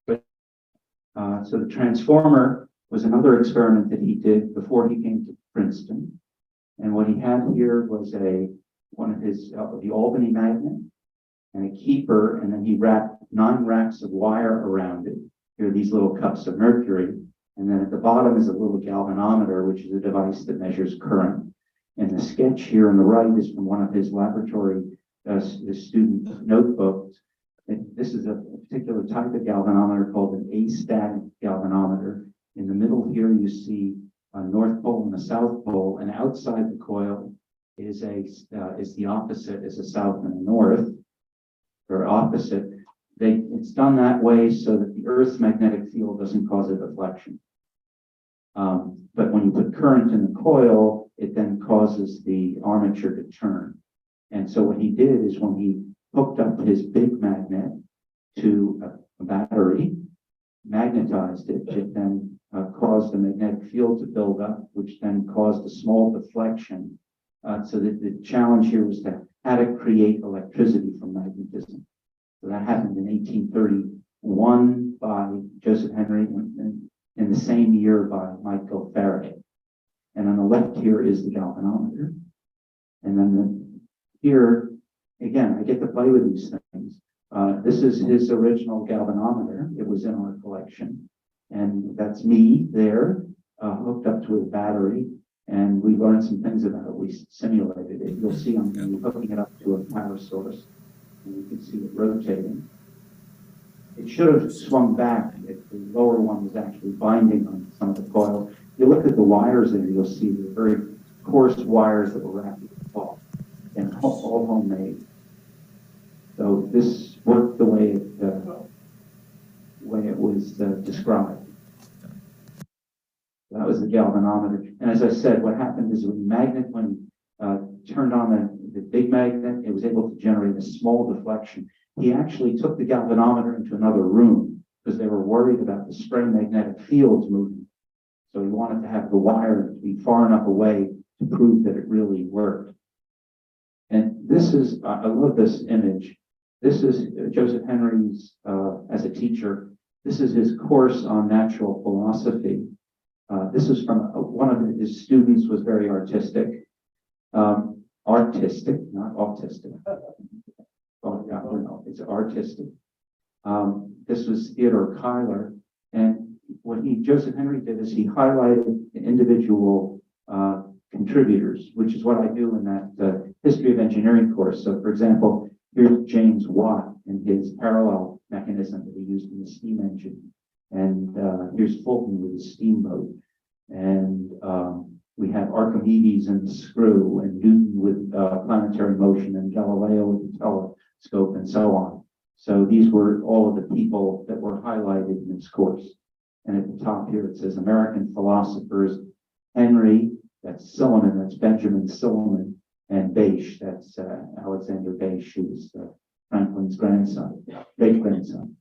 But so the transformer was another experiment that he did before he came to Princeton. And what he had here was one of his the Albany magnet and a keeper, and then he wrapped 9 racks of wire around it. Here are these little cups of mercury. And then at the bottom is a little galvanometer, which is a device that measures current. And the sketch here on the right is from one of his laboratory student notebooks. And this is a particular type of galvanometer called an astatic galvanometer. In the middle here, you see a North Pole and a South Pole, and outside the coil is the opposite, is a South and a North, or opposite. It's done that way so that the Earth's magnetic field doesn't cause a deflection. But when you put current in the coil, it then causes the armature to turn. And so what he did is when he hooked up his big magnet to a battery, magnetized it, it then caused the magnetic field to build up, which then caused a small deflection. So that the challenge here was how to create electricity from magnetism. So that happened in 1831 by Joseph Henry, and in the same year by Michael Faraday. And on the left here is the galvanometer. And then here, again, I get to play with these things. This is his original galvanometer. It was in our collection. And that's me there, hooked up to a battery. And we learned some things about it. We simulated it. You'll see I'm hooking it up to a power source. And you can see it rotating. It should have swung back if the lower one was actually binding on some of the coil. If you look at the wires there, you'll see the very coarse wires that were wrapped in the cloth, and all homemade. So this worked the way it was described. That was the galvanometer. And as I said, what happened is when turned on the big magnet, it was able to generate a small deflection. He actually took the galvanometer into another room because they were worried about the stray magnetic fields moving. So he wanted to have the wire to be far enough away to prove that it really worked. And this is, I love this image. This is Joseph Henry's, as a teacher, this is his course on natural philosophy. This is from one of his students, was very artistic. Artistic, not autistic. Oh, yeah, no, it's artistic. This was Theodore Cuyler, and what Joseph Henry did is he highlighted the individual contributors, which is what I do in that history of engineering course. So, for example, Here's James Watt and his parallel mechanism that he used in the steam engine. And here's Fulton with his steamboat. And we have Archimedes and the screw, and Newton with planetary motion, and Galileo with the telescope, and so on. So these were all of the people that were highlighted in this course. And at the top here, it says American philosophers, Henry, that's Silliman, that's Benjamin Silliman, and Bache, that's Alexander Bache, who was Franklin's grandson, great-grandson.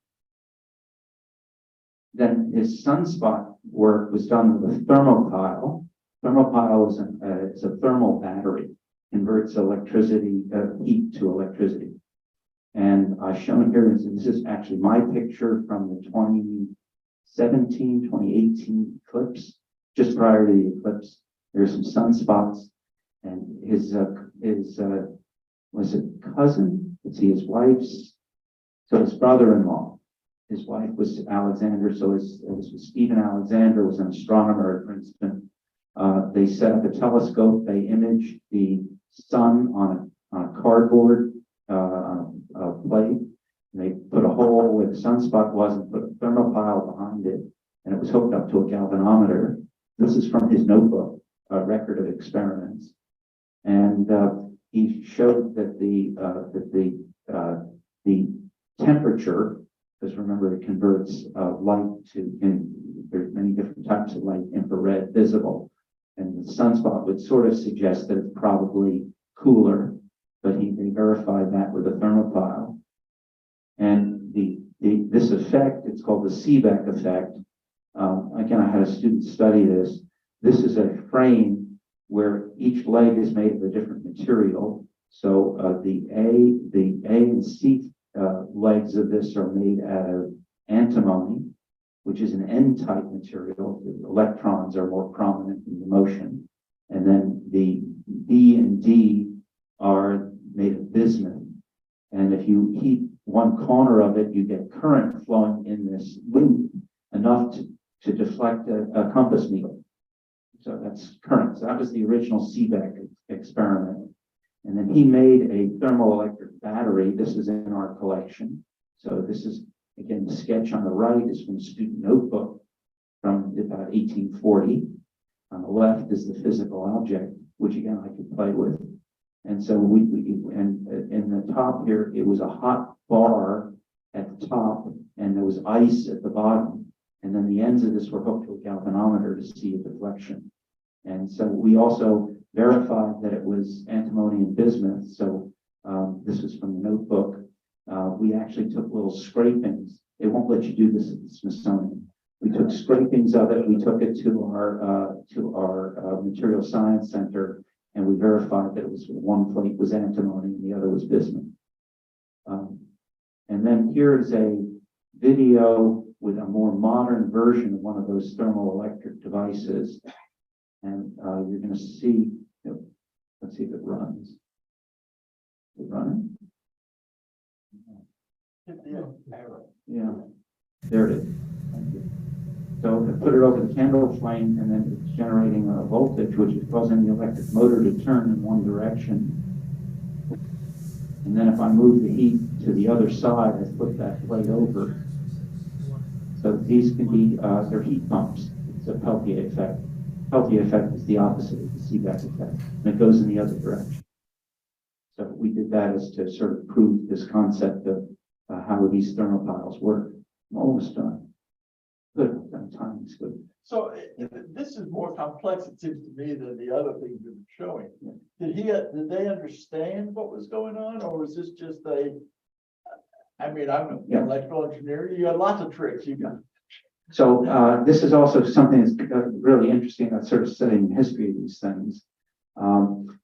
Then his sunspot work was done with a thermopile. Thermopile is a thermal battery, converts electricity, heat to electricity. And I've shown here, this is actually my picture from the 2018 eclipse, just prior to the eclipse. There's some sunspots, and his was it cousin? Let's see, his wife's, so his brother-in-law. His wife was Alexander, so this was Stephen Alexander, was an astronomer at Princeton. They set up a telescope. They imaged the sun on a cardboard plate. And they put a hole where the sunspot was and put a thermopile behind it, and it was hooked up to a galvanometer. This is from his notebook, a record of experiments, and he showed that the temperature, because remember it converts light to, there's many different types of light, infrared, visible, and the sunspot would sort of suggest that it's probably cooler, but they verified that with a thermopile. And this effect, it's called the Seebeck effect. Again, I had a student study this. This is a frame where each leg is made of a different material. So the A and C legs of this are made out of antimony, which is an N-type material. The electrons are more prominent in the motion. And then the B and D are made of bismuth. And if you heat one corner of it, you get current flowing in this loop enough to deflect a compass needle. So that's current. So that was the original Seebeck experiment. And then he made a thermoelectric battery. This is in our collection. So this is, again, the sketch on the right is from a student notebook from about 1840. On the left is the physical object, which again, I could play with. And so and in the top here, it was a hot bar at the top, and there was ice at the bottom. And then the ends of this were hooked to a galvanometer to see a deflection. And so we also verified that it was antimony and bismuth. So this was from the notebook. We actually took little scrapings. They won't let you do this at the Smithsonian. We took scrapings of it. We took it to our Material Science Center, and we verified that it was one plate was antimony and the other was bismuth. And then here is a video with a more modern version of one of those thermoelectric devices. And you're going to see, let's see if it runs. Is it running? Yeah, there it is. Thank you. So I put it over the candle flame, and then it's generating a voltage, which is causing the electric motor to turn in one direction. And then if I move the heat to the other side, I flip that plate over. So these can be, they're heat pumps. It's a Peltier effect. Peltier effect is the opposite of the Seebeck effect, and it goes in the other direction. So we did that as to sort of prove this concept of how these thermopiles work. I'm almost done. Good, timing's good. So this is more complex, it seems to me, than the other things you were showing. Did they understand what was going on, or was this just I'm an electrical engineer. You got lots of tricks. You got. So this is also something that's really interesting about sort of studying the history of these things.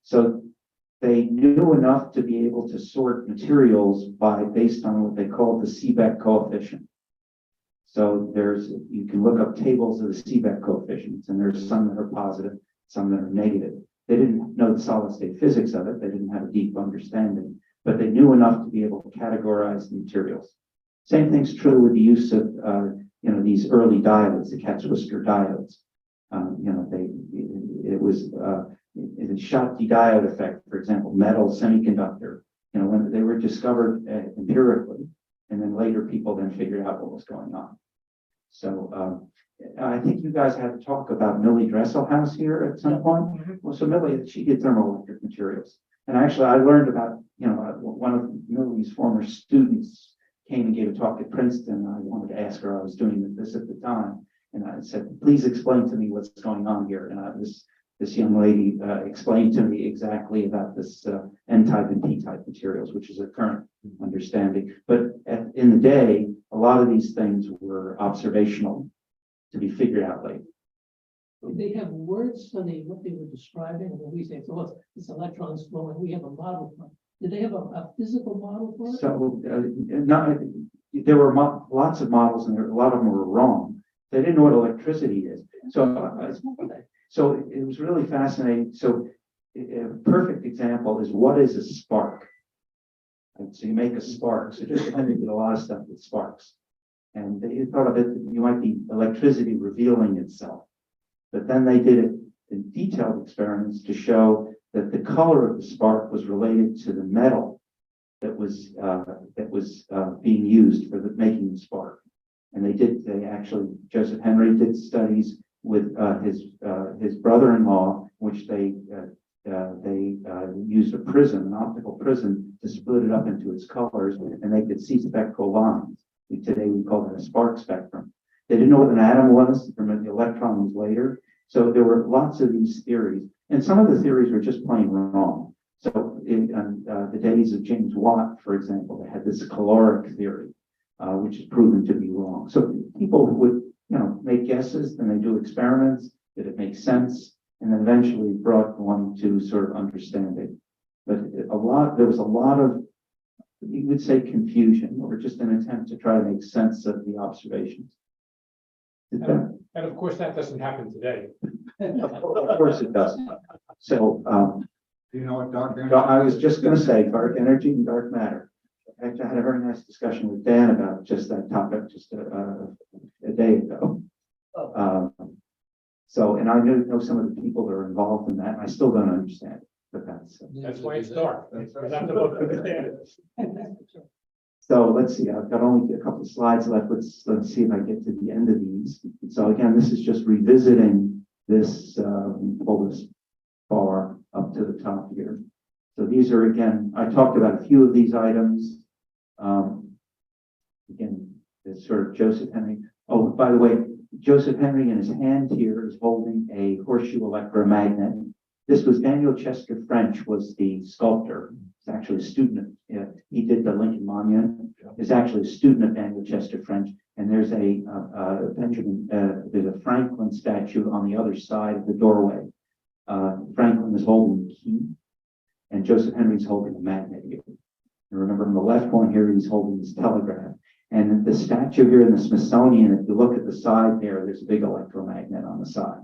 So they knew enough to be able to sort materials based on what they call the Seebeck coefficient. So you can look up tables of the Seebeck coefficients, and there's some that are positive, some that are negative. They didn't know the solid state physics of it. They didn't have a deep understanding, but they knew enough to be able to categorize the materials. Same thing's true with the use of these early diodes, the cat's whisker diodes. It was the Schottky diode effect, for example, metal semiconductor. when they were discovered empirically, and then later people then figured out what was going on. So I think you guys had to talk about Millie Dresselhaus here at some point. Well, so Millie, she did thermoelectric materials. And actually I learned about, one of Millie's former students came and gave a talk at Princeton. I wanted to ask her, I was doing this at the time. And I said, please explain to me what's going on here. And this young lady explained to me exactly about this N-type and P-type materials, which is a current understanding. But in the day, a lot of these things were observational to be figured out later. They have words for what they were describing, and when we say, so it's electrons flowing, we have a model for it. Did they have a physical model for it? So there were lots of models, and a lot of them were wrong. They didn't know what electricity is. So it was really fascinating. So a perfect example is, what is a spark? And so you make a spark. So just Henry did a lot of stuff with sparks. And they thought of it, you might be electricity revealing itself. But then they did it in detailed experiments to show that the color of the spark was related to the metal that was being used for making the spark. And Joseph Henry did studies with his brother-in-law, which they used a prism, an optical prism, to split it up into its colors, and they could see spectral lines. Today we call it a spark spectrum. They didn't know what an atom was, from the electron was later. So there were lots of these theories, and some of the theories were just plain wrong. So in the days of James Watt, for example, they had this caloric theory, which is proven to be wrong. So people would, make guesses, then they do experiments. Did it make sense? And then eventually brought one to sort of understanding. But there was a lot of, you would say, confusion, or just an attempt to try to make sense of the observations. And of course, that doesn't happen today. Of course it doesn't. So, Do you know what dark energy? I was just going to say dark energy and dark matter. Actually, I had a very nice discussion with Dan about just that topic just a day ago. And I know some of the people that are involved in that. And I still don't understand it, but That's why it's dark. We're not supposed to understand it. So let's see. I've got only a couple of slides left. Let's see if I get to the end of these. So again, this is just revisiting this. Pull this bar up to the top here. So these are, again, I talked about a few of these items. Again, it's sort of Joseph Henry. Oh, by the way, Joseph Henry in his hand here is holding a horseshoe electromagnet. This was Daniel Chester French, was the sculptor. He's actually a student. He did the Lincoln Monument. He's actually a student of Daniel Chester French. And there's there's a Franklin statue on the other side of the doorway. Franklin is holding the key, and Joseph Henry's holding a magnet here. And remember, on the left one here, he's holding his telegraph. And the statue here in the Smithsonian, if you look at the side there's a big electromagnet on the side.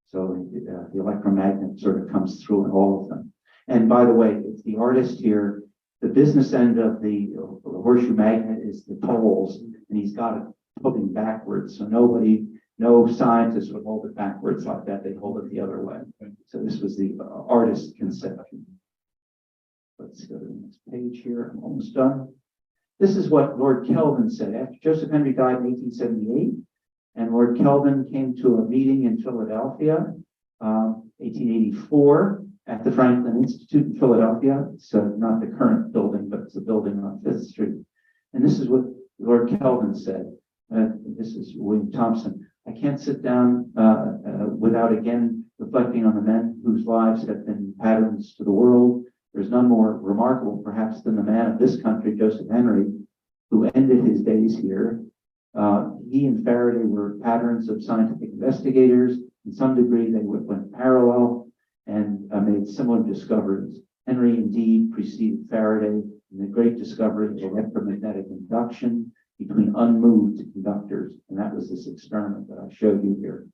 So the electromagnet sort of comes through in all of them. And by the way, it's the artist here. The business end of the horseshoe magnet is the poles, and he's got it hooking backwards. So no scientist would hold it backwards like that. They'd hold it the other way. So this was the artist's conception. Let's go to the next page here. I'm almost done. This is what Lord Kelvin said. After Joseph Henry died in 1878, and Lord Kelvin came to a meeting in Philadelphia, 1884, at the Franklin Institute in Philadelphia. So not the current building, but it's a building on 5th Street. And this is what Lord Kelvin said. This is William Thompson. I can't sit down without again reflecting on the men whose lives have been patterns to the world. There's none more remarkable, perhaps, than the man of this country, Joseph Henry, who ended his days here. He and Faraday were patterns of scientific investigators. In some degree, they went parallel and made similar discoveries. Henry, indeed, preceded Faraday in the great discovery of electromagnetic induction between unmoved conductors. And that was this experiment that I showed you here.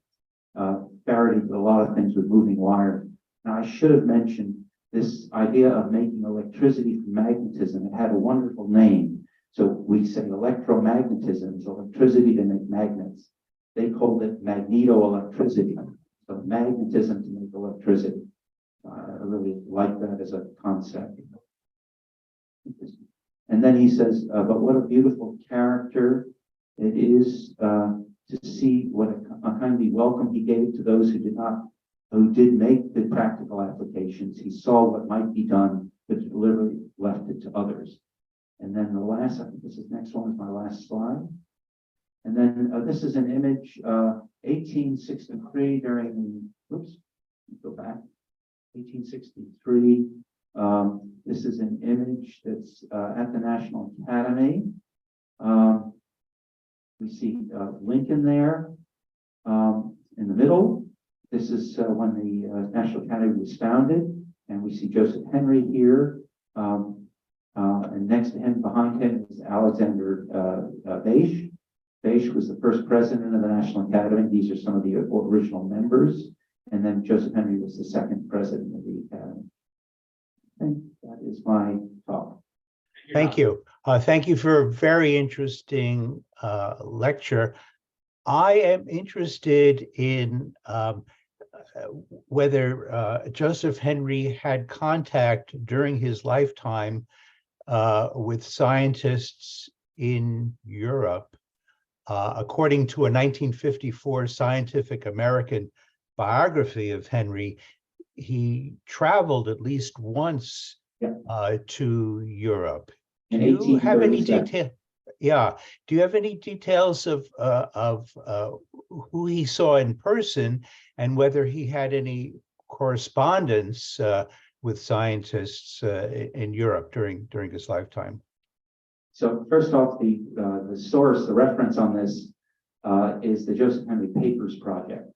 Faraday did a lot of things with moving wires. Now, I should have mentioned this idea of making electricity from magnetism. It had a wonderful name. So we say electromagnetism is electricity to make magnets. They called it magnetoelectricity. So magnetism to make electricity. I really like that as a concept. And then he says, but what a beautiful character it is to see what a kindly welcome he gave to those who did make the practical applications. He saw what might be done, but literally left it to others. And then the last, I think this is next one is my last slide. And then this is an image, 1863 during the, oops, go back, 1863. This is an image that's at the National Academy. We see Lincoln there in the middle. This is when the National Academy was founded, and we see Joseph Henry here. And next to him, behind him, is Alexander Bache. Bache was the first president of the National Academy. These are some of the original members. And then Joseph Henry was the second president of the Academy. I think that is my talk. Thank you. Thank you for a very interesting lecture. I am interested in whether Joseph Henry had contact during his lifetime with scientists in Europe. According to a 1954 Scientific American biography of Henry, he traveled at least once to Europe. Do you have any detail? Yeah. Do you have any details of who he saw in person and whether he had any correspondence with scientists in Europe during his lifetime? So first off, the source, the reference on this is the Joseph Henry Papers Project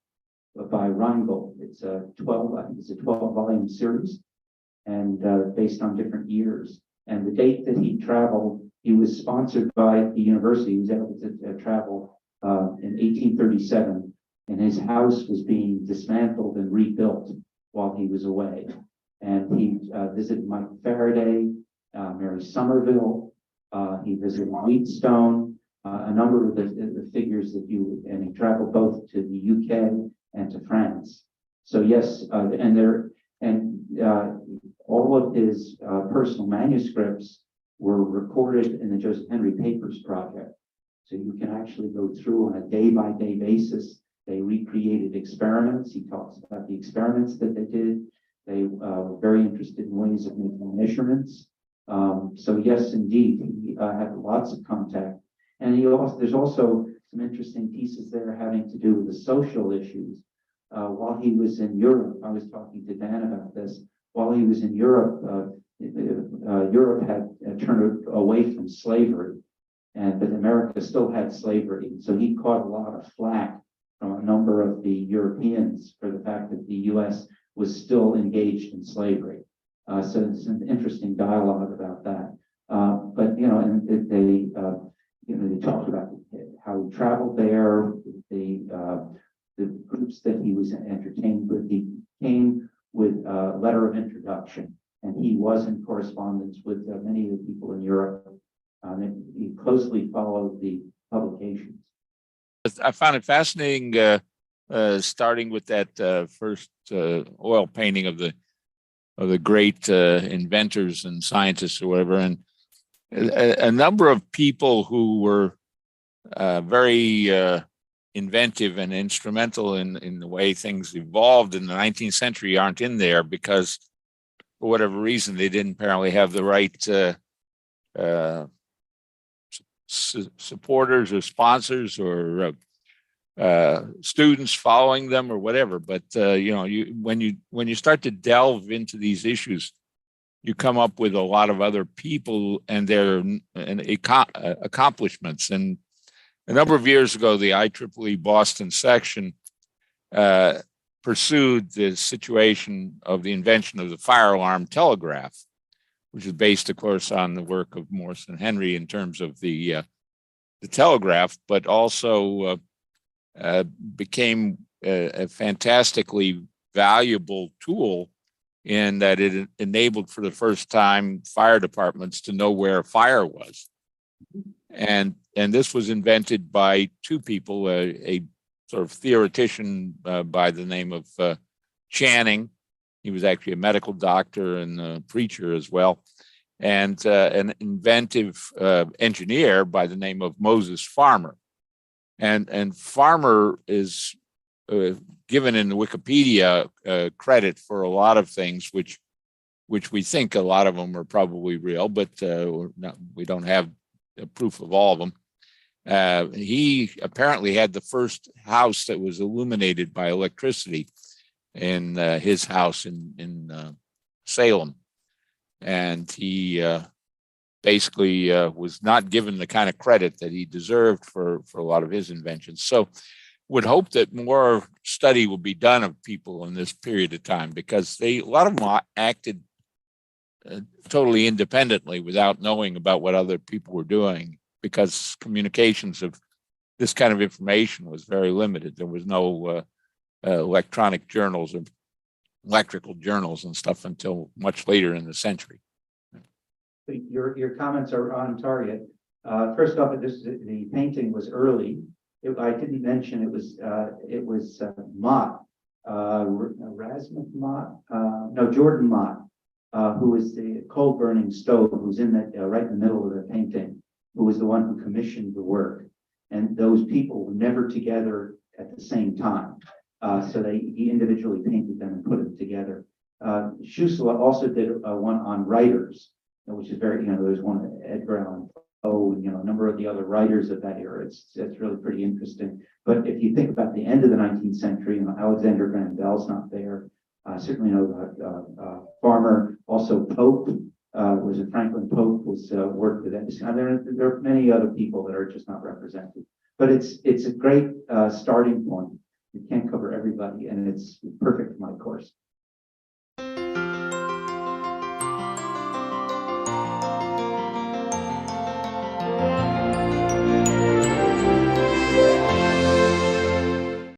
by Reingold. It's a 12-volume series, and based on different years. And the date that he traveled, he was sponsored by the university. He was able to travel in 1837, and his house was being dismantled and rebuilt while he was away. And he visited Mike Faraday, Mary Somerville. He visited Wheatstone, a number of the figures that and he traveled both to the UK and to France. So yes, all of his personal manuscripts were recorded in the Joseph Henry Papers Project. So you can actually go through on a day-by-day basis. They recreated experiments. He talks about the experiments that they did. They were very interested in ways of making measurements. So yes, indeed, he had lots of contact. And there's also some interesting pieces there having to do with the social issues. While he was in Europe, I was talking to Dan about this. While he was in Europe, Europe had turned away from slavery, but America still had slavery. So he caught a lot of flack from a number of the Europeans for the fact that the U.S. was still engaged in slavery. So it's an interesting dialogue about that. But they talked about how he traveled there, the groups that he was entertained with. He came with a letter of introduction, and he was in correspondence with many of the people in Europe. He closely followed the publications. I found it fascinating, starting with that first oil painting of the great inventors and scientists or whatever, and a number of people who were very inventive and instrumental in the way things evolved in the 19th century aren't in there because, for whatever reason, they didn't apparently have the right supporters or sponsors or students following them or whatever. But when you start to delve into these issues, you come up with a lot of other people and their accomplishments. And a number of years ago, the IEEE Boston section pursued the situation of the invention of the fire alarm telegraph, which is based, of course, on the work of Morse and Henry in terms of the telegraph, but also became a fantastically valuable tool in that it enabled for the first time fire departments to know where a fire was. And this was invented by two people, a sort of theoretician by the name of Channing. He was actually a medical doctor and a preacher as well. and an inventive engineer by the name of Moses Farmer. And Farmer is given in the Wikipedia credit for a lot of things, which we think a lot of them are probably real, but we don't have proof of all of them. He apparently had the first house that was illuminated by electricity in his house in Salem. And he basically was not given the kind of credit that he deserved for a lot of his inventions. So would hope that more study will be done of people in this period of time, because a lot of them acted totally independently without knowing about what other people were doing, because communications of this kind of information was very limited. There was no electronic journals or electrical journals and stuff until much later in the century. Your comments are on target. First off, the painting was early. I didn't mention it was Mott, Erasmus Mott, no, Jordan Mott, who was the coal burning stove, who's in that right in the middle of the painting, who was the one who commissioned the work. And those people were never together at the same time. So he individually painted them and put them together. Schussler also did one on writers, which is very, there's one Edgar Allan Poe, and a number of the other writers of that era. It's really pretty interesting. But if you think about the end of the 19th century, Alexander Graham Bell's not there. Certainly Farmer, also Pope, was it Franklin Pope was worked with that. There are many other people that are just not represented. But it's a great starting point. You can't cover everybody, and it's perfect for my course.